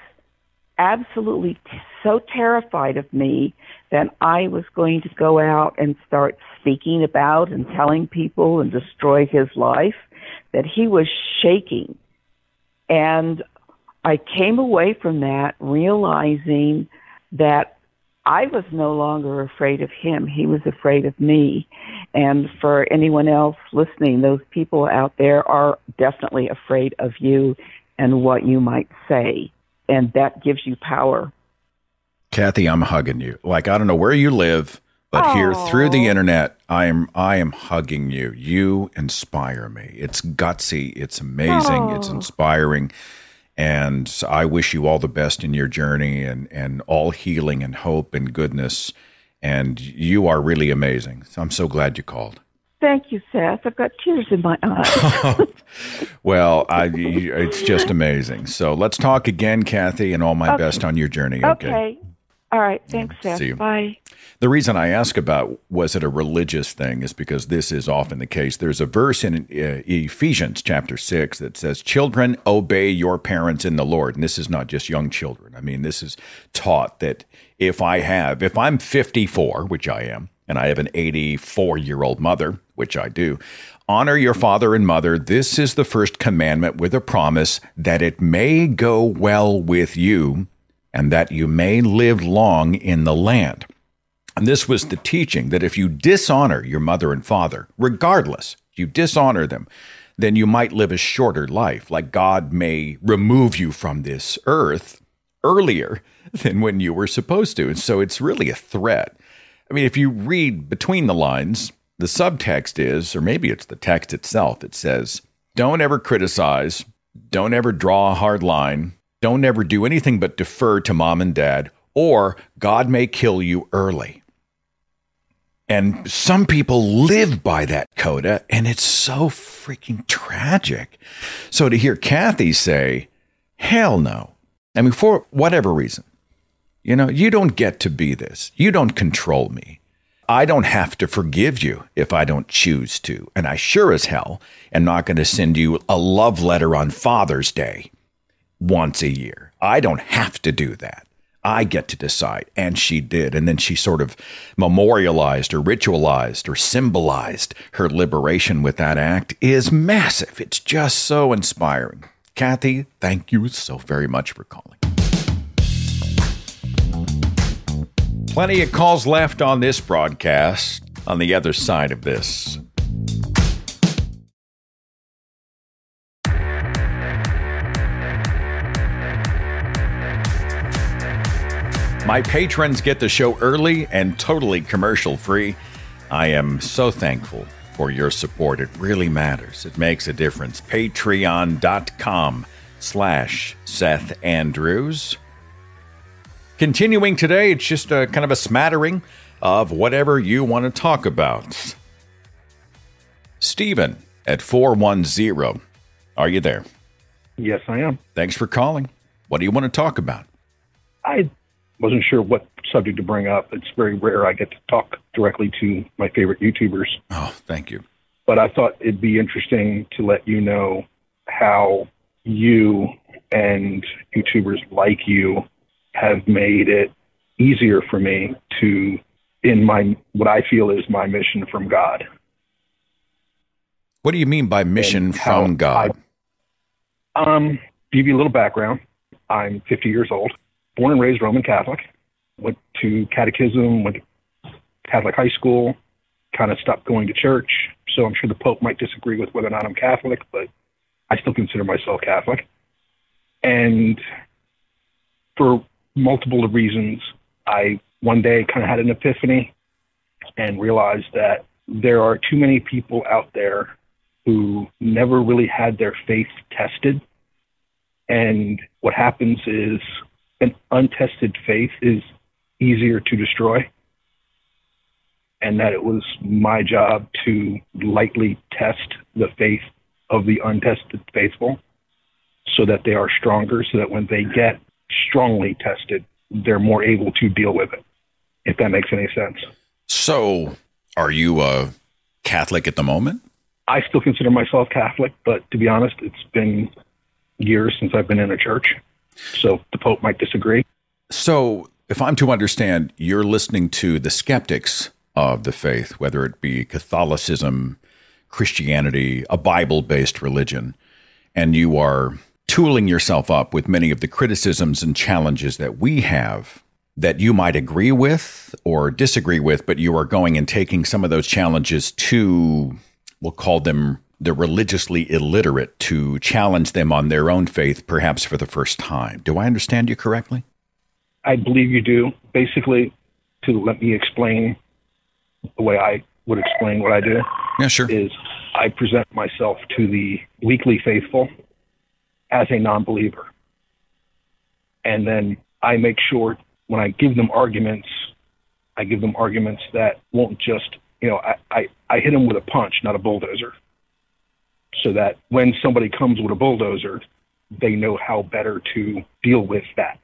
absolutely so terrified of me that I was going to go out and start speaking about and telling people and destroy his life, that he was shaking. And I came away from that realizing that I was no longer afraid of him. He was afraid of me. And for anyone else listening, those people out there are definitely afraid of you and what you might say. And that gives you power. Kathy, I'm hugging you. I don't know where you live, but here through the internet, I am hugging you. You inspire me. It's gutsy. It's amazing. It's inspiring. And I wish you all the best in your journey and all healing and hope and goodness. And you are really amazing. So I'm so glad you called. Thank you, Seth. I've got tears in my eyes. Well, it's just amazing. So let's talk again, Kathy, and all my best on your journey. Okay. All right. Thanks, Seth. See you. Bye. The reason I ask about was it a religious thing is because this is often the case. There's a verse in Ephesians chapter 6 that says, "Children, obey your parents in the Lord." And this is not just young children. I mean, this is taught that if I'm 54, which I am, and I have an 84-year-old mother, which I do, honor your father and mother. This is the first commandment with a promise that it may go well with you and that you may live long in the land. And this was the teaching that if you dishonor your mother and father, regardless, you dishonor them, then you might live a shorter life. Like God may remove you from this earth earlier than when you were supposed to. And so it's really a threat. I mean, if you read between the lines, the subtext is, or maybe it's the text itself, it says, don't ever criticize Don't ever draw a hard line. Don't ever do anything but defer to mom and dad, or God may kill you early. And some people live by that coda, and it's so freaking tragic. So to hear Kathy say, hell no. I mean, for whatever reason, you don't get to be this. You don't control me. I don't have to forgive you if I don't choose to. And I sure as hell am not going to send you a love letter on Father's Day once a year. I don't have to do that. I get to decide. And she did. And then she sort of memorialized or ritualized or symbolized her liberation with that act is massive. It's just so inspiring. Kathy, thank you so very much for calling. Plenty of calls left on this broadcast on the other side of this. My patrons get the show early and totally commercial-free. I am so thankful for your support. It really matters. It makes a difference. Patreon.com/Seth Andrews. Continuing today, it's just a kind of a smattering of whatever you want to talk about. Stephen at 410. Are you there? Yes, I am. Thanks for calling. What do you want to talk about? I wasn't sure what subject to bring up. It's very rare I get to talk directly to my favorite YouTubers. Oh, thank you. But I thought it'd be interesting to let you know how you and YouTubers like you have made it easier for me to, in my, what I feel is my mission from God. What do you mean by mission from God? Give you a little background. I'm 50 years old, born and raised Roman Catholic, went to catechism, went to Catholic high school, kind of stopped going to church. So I'm sure the Pope might disagree with whether or not I'm Catholic, but I still consider myself Catholic. And for multiple reasons, I one day kind of had an epiphany and realized that there are too many people out there who never really had their faith tested. And what happens is an untested faith is easier to destroy. And that it was my job to lightly test the faith of the untested faithful so that they are stronger, so that when they get strongly tested, they're more able to deal with it, if that makes any sense. So, are you a Catholic at the moment? I still consider myself Catholic, but to be honest, it's been years since I've been in a church, so the Pope might disagree. So, if I'm to understand, you're listening to the skeptics of the faith, whether it be Catholicism, Christianity, a Bible-based religion, and you are tooling yourself up with many of the criticisms and challenges that we have that you might agree with or disagree with, but you are going and taking some of those challenges to, we'll call them the religiously illiterate, to challenge them on their own faith, perhaps for the first time. Do I understand you correctly? I believe you do. Basically, to let me explain the way I would explain what I do. Yeah, sure. Is I present myself to the weakly faithful as a non-believer. And then I make sure when I give them arguments, I give them arguments that won't just, I hit them with a punch, not a bulldozer. So that when somebody comes with a bulldozer, they know how better to deal with that.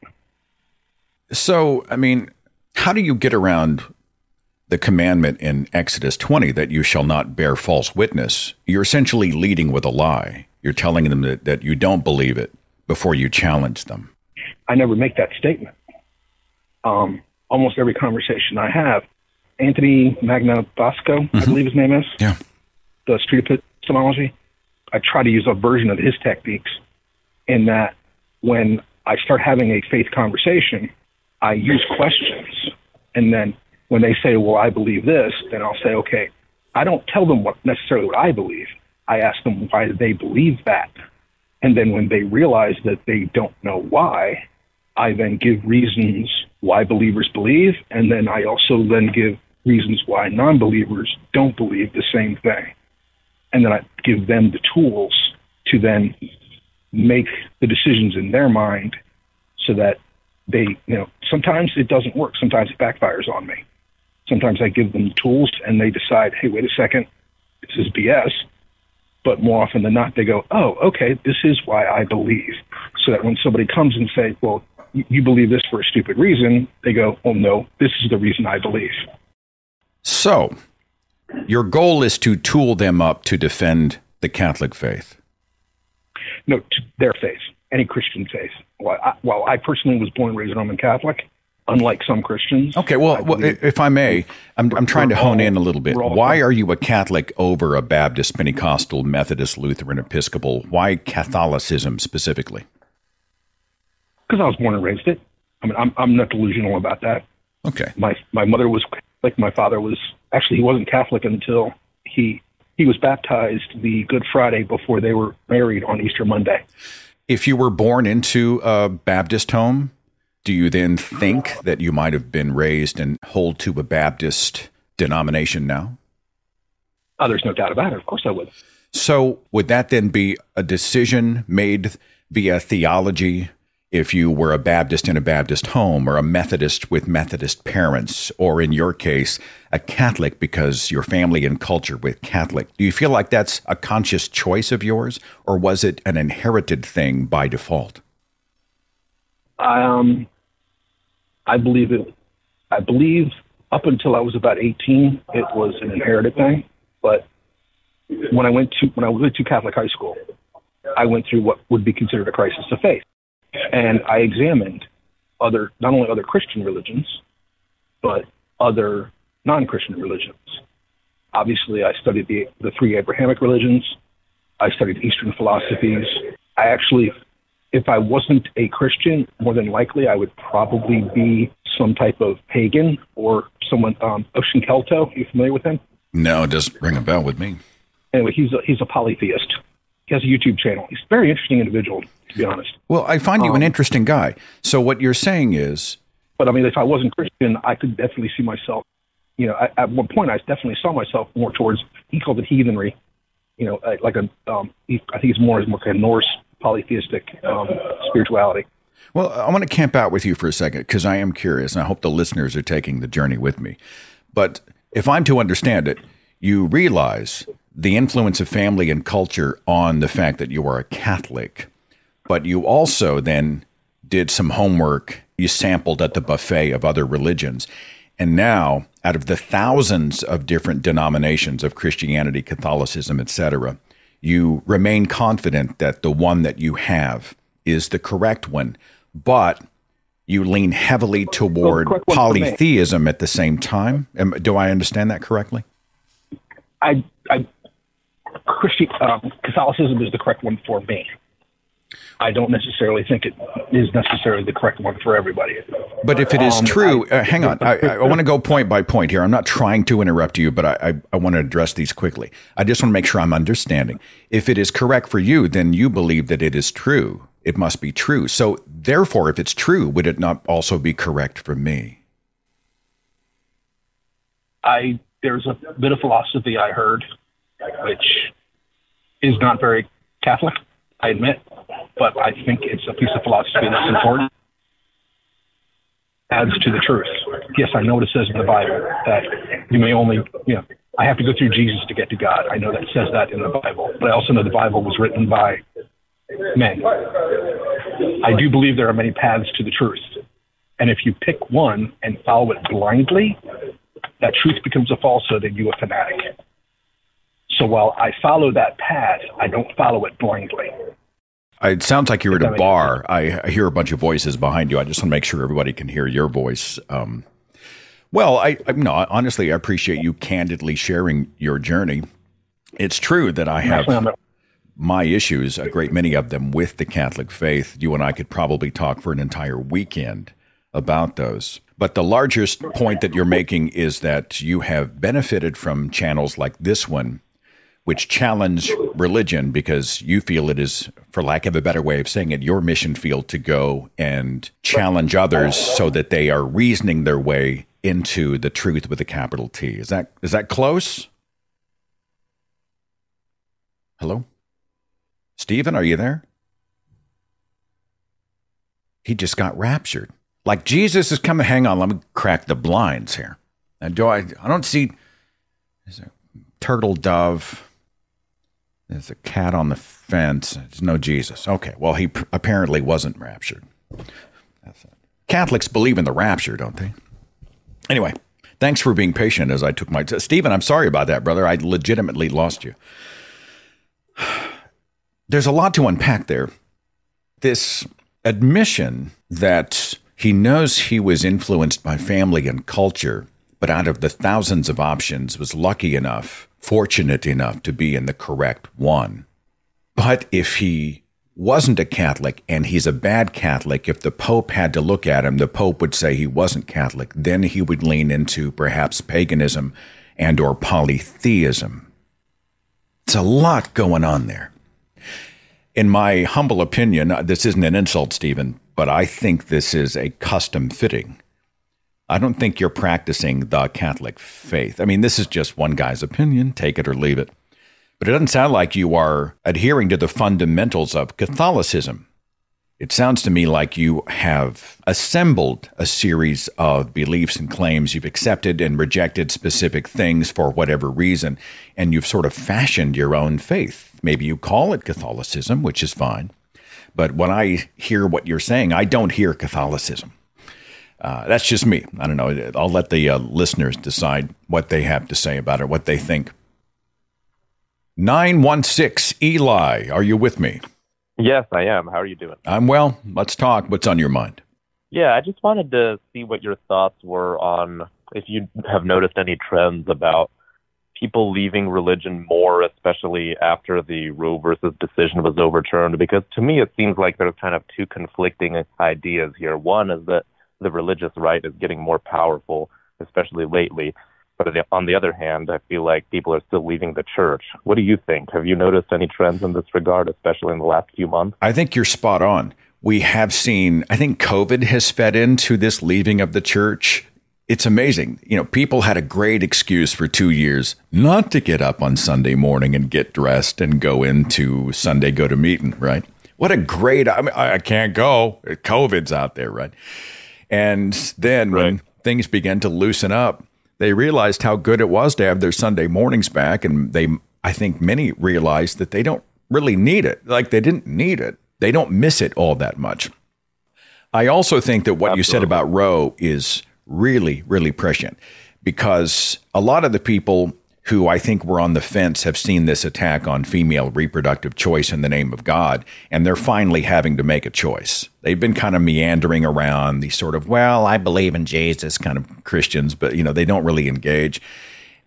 So, I mean, how do you get around the commandment in Exodus 20 that you shall not bear false witness? You're essentially leading with a lie. You're telling them that you don't believe it before you challenge them. I never make that statement. Almost every conversation I have, Anthony Magnabosco, I believe his name is, the street epistemology, I try to use a version of his techniques in that when I start having a faith conversation, I use questions. And then when they say, well, I believe this, then I'll say, okay, I don't tell them necessarily what I believe. I ask them why they believe that. And then when they realize that they don't know why, I then give reasons why believers believe. And then I also then give reasons why non-believers don't believe the same thing. And then I give them the tools to then make the decisions in their mind so that they, sometimes it doesn't work. Sometimes it backfires on me. Sometimes I give them tools and they decide, hey, wait a second, this is BS. But more often than not, they go, oh, okay, this is why I believe. So that when somebody comes and say, well, you believe this for a stupid reason, they go, oh, no, this is the reason I believe. So your goal is to tool them up to defend the Catholic faith. No, to their faith, any Christian faith. While I personally was born and raised Roman Catholic, unlike some Christians. Okay, well, if I may, I'm trying to hone in a little bit. Why are you a Catholic over a Baptist, Pentecostal, Methodist, Lutheran, Episcopal? Why Catholicism specifically? Because I was born and raised it. I mean, I'm not delusional about that. Okay. My mother was, like my father was, actually he wasn't Catholic until he was baptized the Good Friday before they were married on Easter Monday. If you were born into a Baptist home, do you then think that you might have been raised and hold to a Baptist denomination now? Oh, there's no doubt about it. Of course I would. So would that then be a decision made via theology if you were a Baptist in a Baptist home, or a Methodist with Methodist parents, or in your case, a Catholic because your family and culture with Catholic? Do you feel like that's a conscious choice of yours, or was it an inherited thing by default? I believe it. I believe up until I was about 18, it was an inherited thing. But when I went to Catholic high school, I went through what would be considered a crisis of faith. And I examined not only other Christian religions, but other non-Christian religions. Obviously, I studied the three Abrahamic religions. I studied Eastern philosophies. I actually, if I wasn't a Christian, more than likely I would probably be some type of pagan or someone, Ocean Kelto. Are you familiar with him? No, it doesn't ring a bell with me. Anyway, he's a polytheist. He has a YouTube channel. He's a very interesting individual, to be honest. Well, I find you an interesting guy. So what you're saying is... But I mean, if I wasn't Christian, I could definitely see myself, at one point I definitely saw myself more towards, he called it heathenry, like I think it's more like a Norse polytheistic spirituality. Well, I want to camp out with you for a second because I am curious, and I hope the listeners are taking the journey with me. But if I'm to understand it, you realize the influence of family and culture on the fact that you are a Catholic, but you also then did some homework. You sampled at the buffet of other religions. And now, out of the thousands of different denominations of Christianity, Catholicism, etc., you remain confident that the one that you have is the correct one, but you lean heavily toward polytheism at the same time. Do I understand that correctly? Catholicism is the correct one for me. I don't necessarily think it is necessarily the correct one for everybody. But if it is true, hang on. I want to go point by point here. I'm not trying to interrupt you, but I want to address these quickly. I just want to make sure I'm understanding. If it is correct for you, then you believe that it is true. It must be true. So therefore, if it's true, would it not also be correct for me? There's a bit of philosophy I heard, which is not very Catholic, I admit, but I think it's a piece of philosophy that's important. Adds to the truth. Yes, I know what it says in the Bible, that you may only, I have to go through Jesus to get to God. I know that it says that in the Bible, but I also know the Bible was written by men. I do believe there are many paths to the truth. And if you pick one and follow it blindly, that truth becomes a falsehood and you a fanatic. So while I follow that path, I don't follow it blindly. It sounds like you're at a bar. I hear a bunch of voices behind you. I just want to make sure everybody can hear your voice. Honestly, I appreciate you candidly sharing your journey. It's true that I have my issues, a great many of them, with the Catholic faith. You and I could probably talk for an entire weekend about those. But the largest point that you're making is that you have benefited from channels like this one, which challenge religion because you feel it is, for lack of a better way of saying it, your mission field to go and challenge others so that they are reasoning their way into the truth with a capital T. Is that close? Hello? Stephen, are you there? he just got raptured. Like Jesus is coming. Hang on, let me crack the blinds here. And I don't see. There's a turtle dove. There's a cat on the fence. There's no Jesus. Okay, well, he apparently wasn't raptured. Catholics believe in the rapture, don't they? Anyway, thanks for being patient as I took my Stephen, I'm sorry about that, brother. I legitimately lost you. There's a lot to unpack there. This admission that he knows he was influenced by family and culture, but out of the thousands of options was lucky enough, fortunate enough to be in the correct one. But if he wasn't a Catholic and he's a bad Catholic, if the Pope had to look at him, the Pope would say he wasn't Catholic. Then he would lean into perhaps paganism and or polytheism. It's a lot going on there. In my humble opinion, this isn't an insult, Stephen, but I think this is a custom fitting. I don't think you're practicing the Catholic faith. I mean, this is just one guy's opinion. Take it or leave it. But it doesn't sound like you are adhering to the fundamentals of Catholicism. It sounds to me like you have assembled a series of beliefs and claims. You've accepted and rejected specific things for whatever reason, and you've sort of fashioned your own faith. Maybe you call it Catholicism, which is fine. But when I hear what you're saying, I don't hear Catholicism. That's just me. I don't know. I'll let the listeners decide what they have to say about it, what they think. 916 Eli, are you with me? Yes, I am. How are you doing? I'm well. Let's talk. What's on your mind? Yeah, I just wanted to see what your thoughts were on if you have noticed any trends about people leaving religion more, especially after the Roe versus decision was overturned. Because to me, it seems like there's kind of two conflicting ideas here. One is that the religious right is getting more powerful, especially lately. But on the other hand, I feel like people are still leaving the church. What do you think? Have you noticed any trends in this regard, especially in the last few months? I think you're spot on. We have seen, I think COVID has fed into this leaving of the church. It's amazing. You know, people had a great excuse for 2 years not to get up on Sunday morning and get dressed and go into Sunday go to meeting, right? What a great, I mean, I can't go. COVID's out there, right? And then when things began to loosen up, they realized how good it was to have their Sunday mornings back. And I think many realized that they don't really need it. Like they didn't need it. They don't miss it all that much. I also think that what you said about Roe is really, really prescient because a lot of the people who I think were on the fence have seen this attack on female reproductive choice in the name of God, and they're finally having to make a choice. They've been kind of meandering around these sort of, well, I believe in Jesus kind of Christians, but, you know, they don't really engage.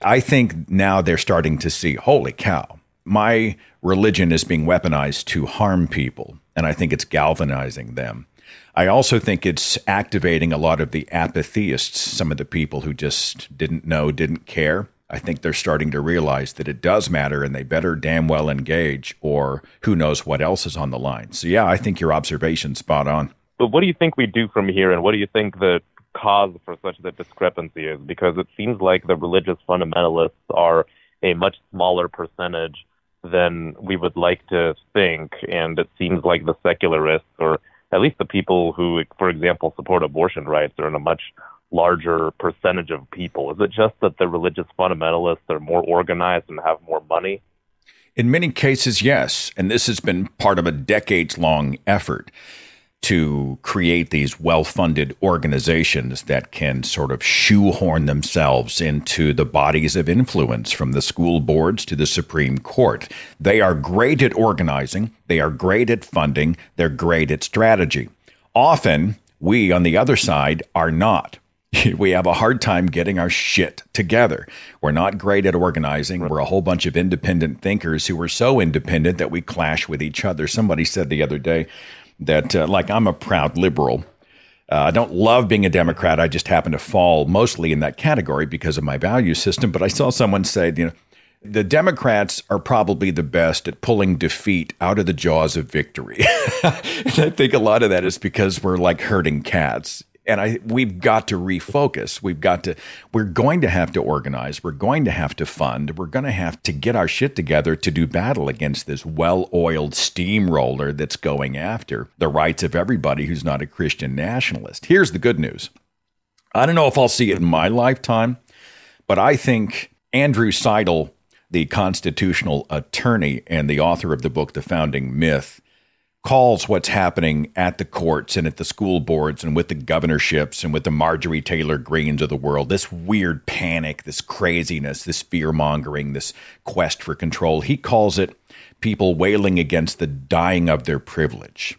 I think now they're starting to see, holy cow, my religion is being weaponized to harm people, and I think it's galvanizing them. I also think it's activating a lot of the apatheists, some of the people who just didn't know, didn't care. I think they're starting to realize that it does matter and they better damn well engage or who knows what else is on the line. So, yeah, I think your observation's spot on. But what do you think we do from here and what do you think the cause for such a discrepancy is? Because it seems like the religious fundamentalists are a much smaller percentage than we would like to think. And it seems like the secularists, or at least the people who, for example, support abortion rights, are in a much larger percentage of people. Is it just that the religious fundamentalists are more organized and have more money? In many cases, yes. And this has been part of a decades-long effort to create these well-funded organizations that can sort of shoehorn themselves into the bodies of influence, from the school boards to the Supreme Court. They are great at organizing. They are great at funding. They're great at strategy. Often, we on the other side are not. We have a hard time getting our shit together. We're not great at organizing. We're a whole bunch of independent thinkers who are so independent that we clash with each other. Somebody said the other day that, like, I'm a proud liberal. I don't love being a Democrat. I just happen to fall mostly in that category because of my value system. But I saw someone say, you know, the Democrats are probably the best at pulling defeat out of the jaws of victory. And I think a lot of that is because we're like herding cats. And we've got to refocus. We're going to have to organize. We're going to have to fund. We're going to have to get our shit together to do battle against this well-oiled steamroller that's going after the rights of everybody who's not a Christian nationalist. Here's the good news. I don't know if I'll see it in my lifetime, but I think Andrew Seidel, the constitutional attorney and the author of the book, The Founding Myth, calls what's happening at the courts and at the school boards and with the governorships and with the Marjorie Taylor Greens of the world, this weird panic, this craziness, this fear-mongering, this quest for control. He calls it people wailing against the dying of their privilege.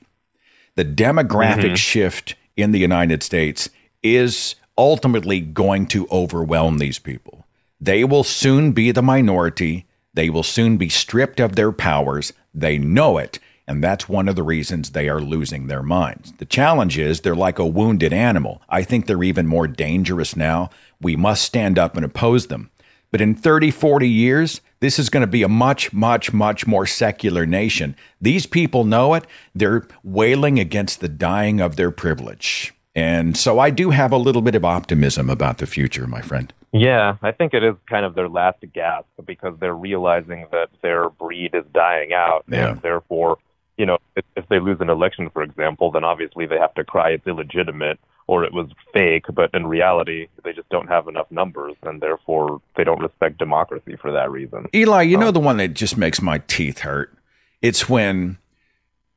The demographic shift in the United States is ultimately going to overwhelm these people. They will soon be the minority. They will soon be stripped of their powers. They know it. And that's one of the reasons they are losing their minds. The challenge is they're like a wounded animal. I think they're even more dangerous now. We must stand up and oppose them. But in 30, 40 years, this is going to be a much, much, much more secular nation. These people know it. They're wailing against the dying of their privilege. And so I do have a little bit of optimism about the future, my friend. Yeah, I think it is kind of their last gasp because they're realizing that their breed is dying out. Yeah. And therefore, you know, if they lose an election, for example, then obviously they have to cry it's illegitimate or it was fake. But in reality, they just don't have enough numbers, and therefore they don't respect democracy for that reason. Eli, you know the one that just makes my teeth hurt? It's when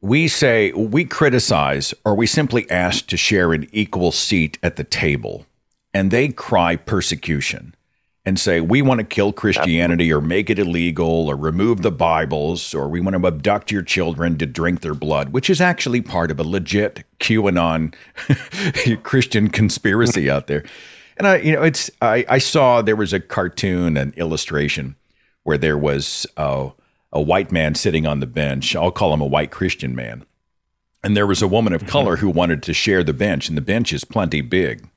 we say we criticize or we simply ask to share an equal seat at the table, and they cry persecution and say, we want to kill Christianity or make it illegal or remove the Bibles, or we want to abduct your children to drink their blood, which is actually part of a legit QAnon Christian conspiracy out there. And I saw there was a cartoon, an illustration where there was a white man sitting on the bench. I'll call him a white Christian man. And there was a woman of color who wanted to share the bench, and the bench is plenty big.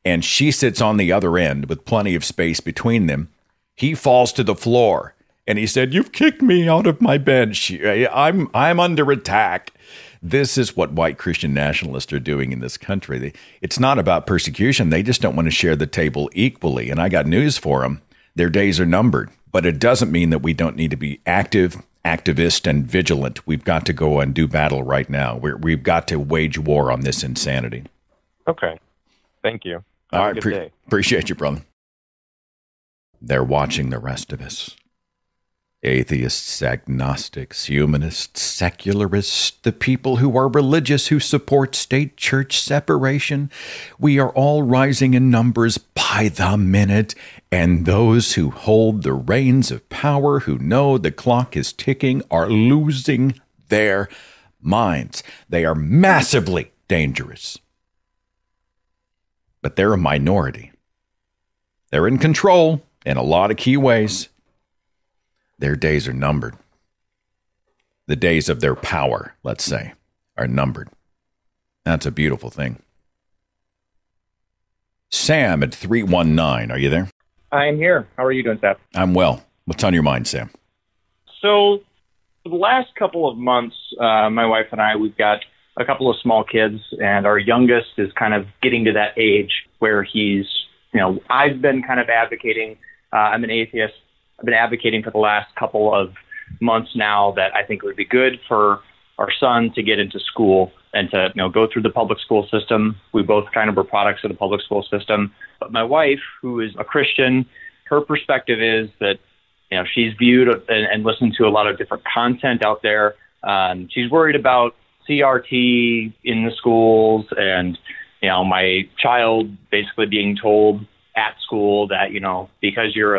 And she sits on the other end with plenty of space between them. He falls to the floor and he said, "You've kicked me out of my bench. I'm under attack." This is what white Christian nationalists are doing in this country. It's not about persecution. They just don't want to share the table equally. And I got news for them. Their days are numbered. But it doesn't mean that we don't need to be active, activist, and vigilant. We've got to go and do battle right now. We've got to wage war on this insanity. Okay. Thank you. All right, appreciate you, brother. They're watching the rest of us. Atheists, agnostics, humanists, secularists, the people who are religious, who support state-church separation. We are all rising in numbers by the minute, and those who hold the reins of power, who know the clock is ticking, are losing their minds. They are massively dangerous. But they're a minority. They're in control in a lot of key ways. Their days are numbered. The days of their power, let's say, are numbered. That's a beautiful thing. Sam at 319, are you there? I am here. How are you doing, Seth? I'm well. What's on your mind, Sam? So, for the last couple of months, my wife and I, we've got a couple of small kids, and our youngest is kind of getting to that age where he's, I've been kind of advocating, I'm an atheist, I've been advocating for the last couple of months now that I think it would be good for our son to get into school and to, go through the public school system. We both kind of were products of the public school system. But my wife, who is a Christian, her perspective is that, she's viewed and listened to a lot of different content out there. She's worried about CRT in the schools and, my child basically being told at school that, because you're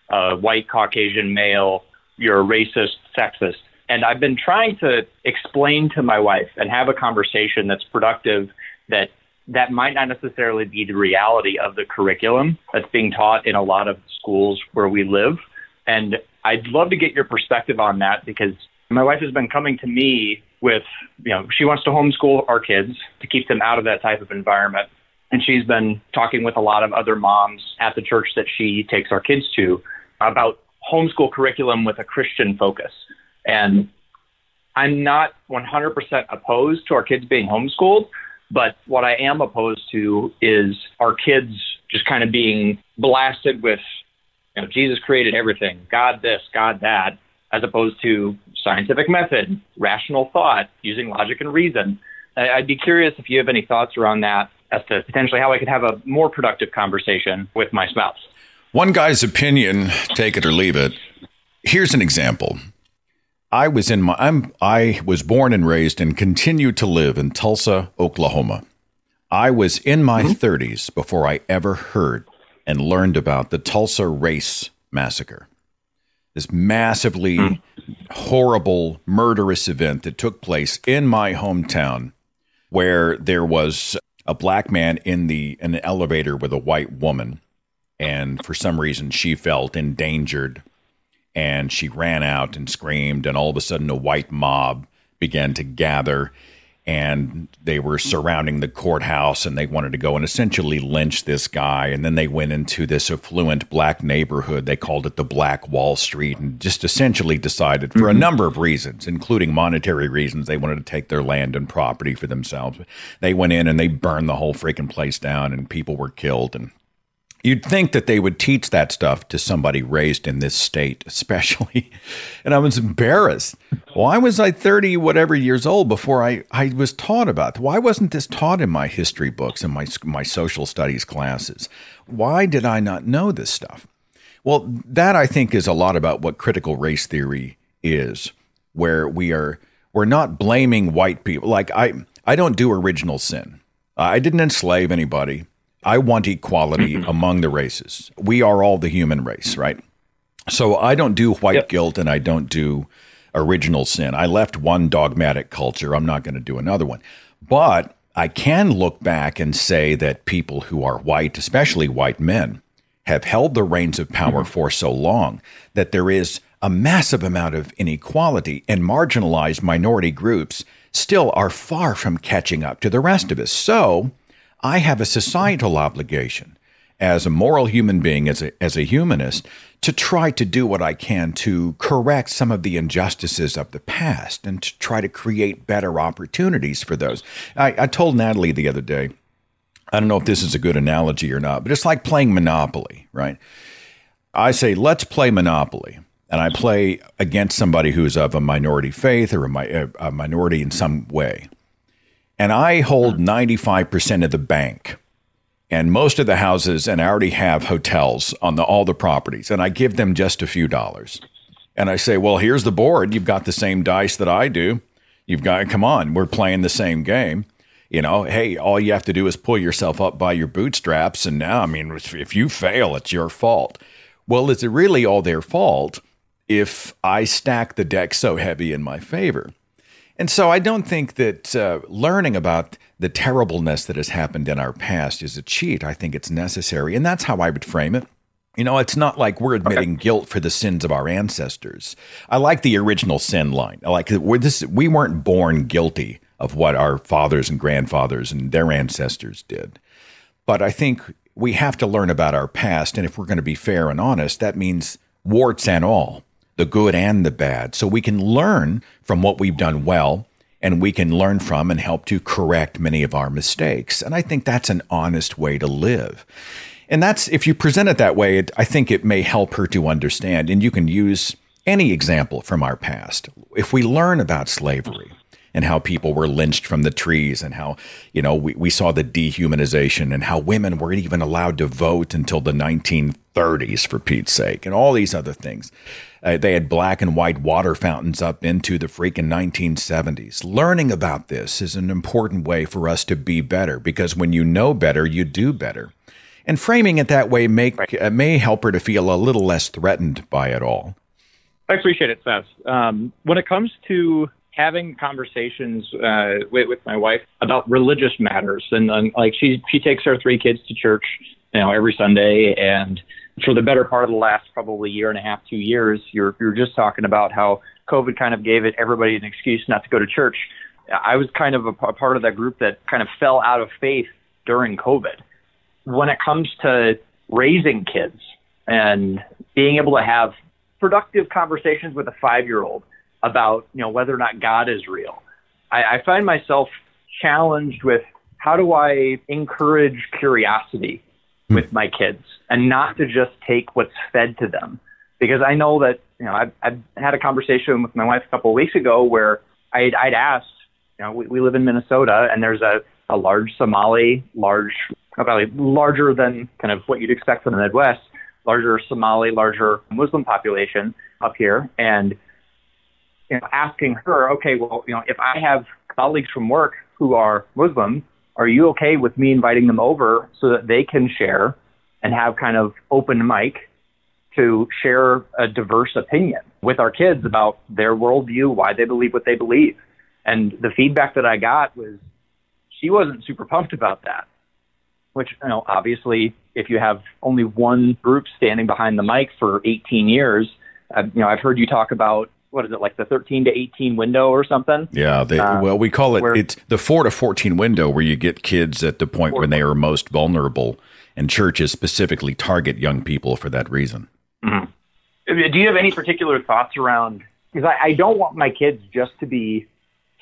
a white Caucasian male, you're a racist, sexist. And I've been trying to explain to my wife and have a conversation that's productive that might not necessarily be the reality of the curriculum that's being taught in a lot of schools where we live. And I'd love to get your perspective on that because my wife has been coming to me with, she wants to homeschool our kids to keep them out of that type of environment. And she's been talking with a lot of other moms at the church that she takes our kids to about homeschool curriculum with a Christian focus. And I'm not 100% opposed to our kids being homeschooled, But what I am opposed to is our kids just kind of being blasted with, Jesus created everything, God this, God that, as opposed to scientific method, rational thought, using logic and reason. I'd be curious if you have any thoughts around that as to potentially how I could have a more productive conversation with my spouse. One guy's opinion, take it or leave it. Here's an example. I was born and raised and continue to live in Tulsa, Oklahoma. I was in my 30s before I ever heard and learned about the Tulsa race massacre. This massively horrible, murderous event that took place in my hometown, where there was a black man in an elevator with a white woman, and for some reason she felt endangered, and she ran out and screamed, and all of a sudden a white mob began to gather, and they were surrounding the courthouse, and they wanted to go and essentially lynch this guy. And then they went into this affluent black neighborhood. They called it the Black Wall Street, and just essentially decided, for a number of reasons, including monetary reasons, they wanted to take their land and property for themselves. They went in and they burned the whole freaking place down, and people were killed. And you'd think that they would teach that stuff to somebody raised in this state, especially. And I was embarrassed. Why was I 30 whatever years old before I was taught about it? Why wasn't this taught in my history books and my social studies classes? Why did I not know this stuff? Well, that I think is a lot about what critical race theory is, where we're not blaming white people. Like I don't do original sin. I didn't enslave anybody. I want equality among the races. We are all the human race, right? So I don't do white guilt, and I don't do original sin. I left one dogmatic culture. I'm not going to do another one. But I can look back and say that people who are white, especially white men, have held the reins of power for so long that there is a massive amount of inequality, and marginalized minority groups still are far from catching up to the rest of us. So I have a societal obligation as a moral human being, as a humanist, to try to do what I can to correct some of the injustices of the past and to try to create better opportunities for those. I told Natalie the other day, I don't know if this is a good analogy or not, but it's like playing Monopoly, right? I say, let's play Monopoly. And I play against somebody who's of a minority faith or a minority in some way. And I hold 95% of the bank and most of the houses, and I already have hotels on all the properties, and I give them just a few dollars. And I say, well, here's the board. You've got the same dice that I do. Come on, we're playing the same game. Hey, all you have to do is pull yourself up by your bootstraps. And now, if you fail, it's your fault. Well, is it really all their fault if I stack the deck so heavy in my favor? And so I don't think that learning about the terribleness that has happened in our past is a cheat. I think it's necessary. And that's how I would frame it. It's not like we're admitting guilt for the sins of our ancestors. I like the original sin line. I like we weren't born guilty of what our fathers and grandfathers and their ancestors did. But I think we have to learn about our past. And if we're going to be fair and honest, that means warts and all, the good and the bad. So we can learn from what we've done well, and we can learn from and help to correct many of our mistakes. And I think that's an honest way to live. And that's, if you present it that way, I think it may help her to understand. And you can use any example from our past. If we learn about slavery and how people were lynched from the trees and how, we saw the dehumanization and how women weren't even allowed to vote until the 1930s, for Pete's sake, and all these other things. They had black and white water fountains up into the freaking 1970s. Learning about this is an important way for us to be better, because when you know better, you do better. And framing it that way may help her to feel a little less threatened by it all. I appreciate it, Seth. When it comes to having conversations with my wife about religious matters, and like she takes her 3 kids to church, every Sunday, and for the better part of the last probably year and a half, 2 years, you're just talking about how COVID kind of gave everybody an excuse not to go to church. I was kind of a part of that group that kind of fell out of faith during COVID. When it comes to raising kids and being able to have productive conversations with a 5-year-old about, whether or not God is real, I find myself challenged with how do I encourage curiosity with my kids and not to just take what's fed to them? Because I know that, I've had a conversation with my wife a couple of weeks ago where I'd asked, we live in Minnesota, and there's a large Somali, probably larger than kind of what you'd expect from the Midwest, larger Somali, larger Muslim population up here. And, asking her, okay, well, if I have colleagues from work who are Muslim, are you okay with me inviting them over so that they can share and have kind of open mic to share a diverse opinion with our kids about their worldview, why they believe what they believe? And the feedback that I got was she wasn't super pumped about that, which, obviously, if you have only one group standing behind the mic for 18 years, I've heard you talk about, what is it, like the 13 to 18 window or something? Yeah, we call it, it's the 4 to 14 window where you get kids at the point when they are most vulnerable, and churches specifically target young people for that reason. Mm-hmm. Do you have any particular thoughts around, because I don't want my kids just to be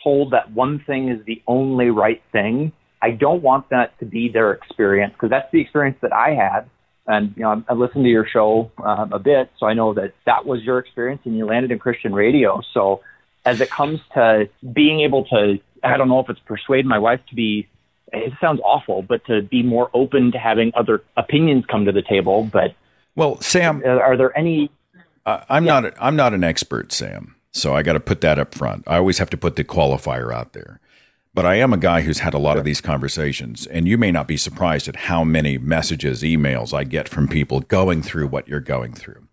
told that one thing is the only right thing. I don't want that to be their experience, because that's the experience that I had. And, I listened to your show a bit, so I know that was your experience, and you landed in Christian radio. So as it comes to being able to, I don't know if it's persuade my wife to be, it sounds awful, but to be more open to having other opinions come to the table. But, well, Sam, are there any? I'm not an expert, Sam. So I got to put that up front. I always have to put the qualifier out there. But I am a guy who's had a lot of these conversations, and you may not be surprised at how many messages, emails I get from people going through what you're going through.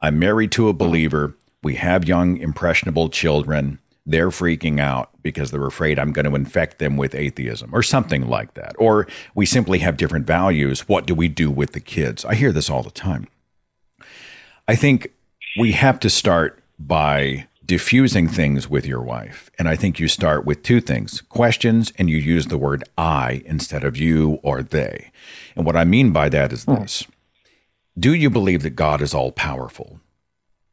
I'm married to a believer. We have young, impressionable children. They're freaking out because they're afraid I'm going to infect them with atheism or something like that. Or we simply have different values. What do we do with the kids? I hear this all the time. I think we have to start by diffusing things with your wife. And I think you start with two things: questions, and you use the word I instead of you or they. And what I mean by that is this. Do you believe that God is all powerful?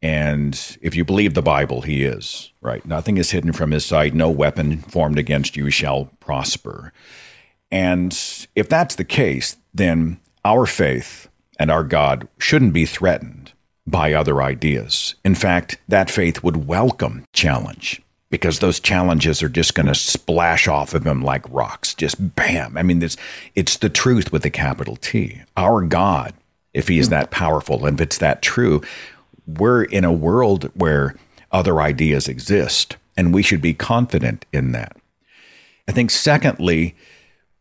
And if you believe the Bible, he is, right? Nothing is hidden from his sight. No weapon formed against you shall prosper. And if that's the case, then our faith and our God shouldn't be threatened by other ideas. In fact, that faith would welcome challenge, because those challenges are just going to splash off of him like rocks. Just bam. I mean, it's the truth with a capital T. Our God, if he is that powerful and if it's that true, we're in a world where other ideas exist, and we should be confident in that. I think secondly,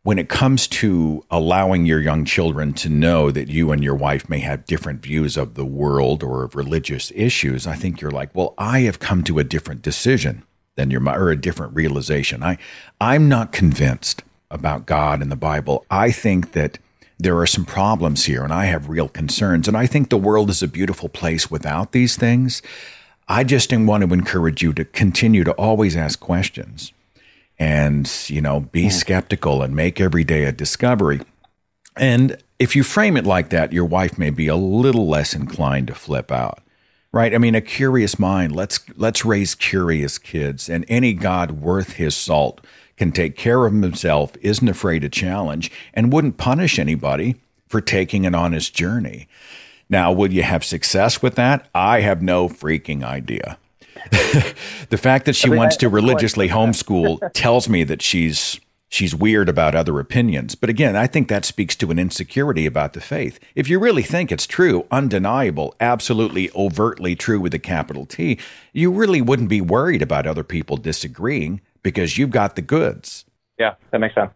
when it comes to allowing your young children to know that you and your wife may have different views of the world or of religious issues, I think you're like, well, I have come to a different decision than or a different realization. I'm not convinced about God and the Bible. I think that there are some problems here, and I have real concerns. And I think the world is a beautiful place without these things. I just want to encourage you to continue to always ask questions. And, be skeptical and make every day a discovery. And if you frame it like that, your wife may be a little less inclined to flip out, right? I mean, a curious mind, let's raise curious kids. And any God worth his salt can take care of himself, isn't afraid to challenge, and wouldn't punish anybody for taking an honest journey. Now, would you have success with that? I have no freaking idea. The fact that she wants to religiously homeschool tells me that she's weird about other opinions. But again, I think that speaks to an insecurity about the faith. If you really think it's true, undeniable, absolutely overtly true with a capital T, you really wouldn't be worried about other people disagreeing because you've got the goods. Yeah, that makes sense.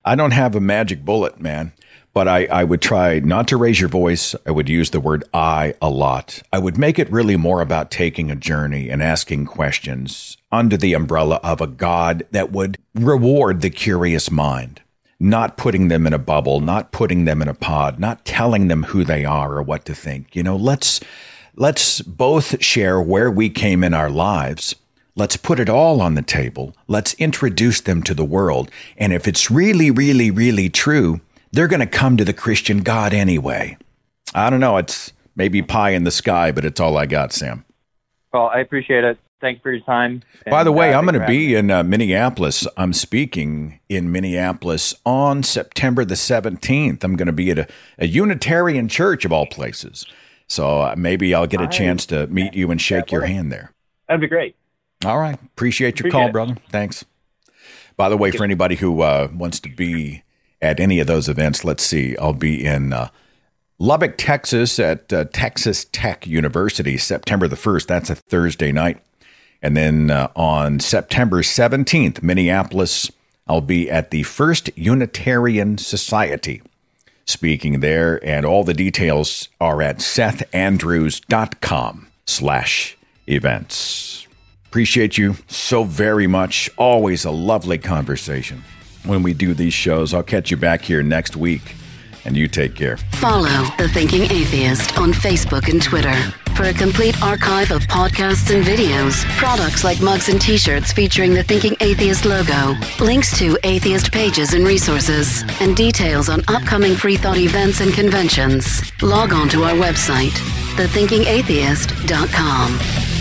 I don't have a magic bullet, man. But I would try not to raise your voice. I would use the word I a lot. I would make it really more about taking a journey and asking questions under the umbrella of a God that would reward the curious mind, not putting them in a bubble, not putting them in a pod, not telling them who they are or what to think. Let's both share where we came in our lives. Let's put it all on the table. Let's introduce them to the world. And if it's really, really, really true, they're going to come to the Christian God anyway. I don't know. It's maybe pie in the sky, but it's all I got, Sam. Well, I appreciate it. Thanks for your time. By the way, I'm thanks going for to be having me. in Minneapolis. I'm speaking in Minneapolis on September the 17th. I'm going to be at a Unitarian church of all places. So maybe I'll get a chance to meet you and shake your hand there. That'd be great. All right. Appreciate your call, brother. Thanks. By the way, for anybody who wants to be at any of those events, let's see. I'll be in Lubbock, Texas at Texas Tech University, September the 1st. That's a Thursday night. And then on September 17th, Minneapolis, I'll be at the First Unitarian Society speaking there. And all the details are at sethandrews.com/events. Appreciate you so very much. Always a lovely conversation when we do these shows. I'll catch you back here next week. And you take care. Follow The Thinking Atheist on Facebook and Twitter for a complete archive of podcasts and videos, products like mugs and t-shirts featuring the Thinking Atheist logo, links to atheist pages and resources, and details on upcoming free thought events and conventions. Log on to our website, thethinkingatheist.com.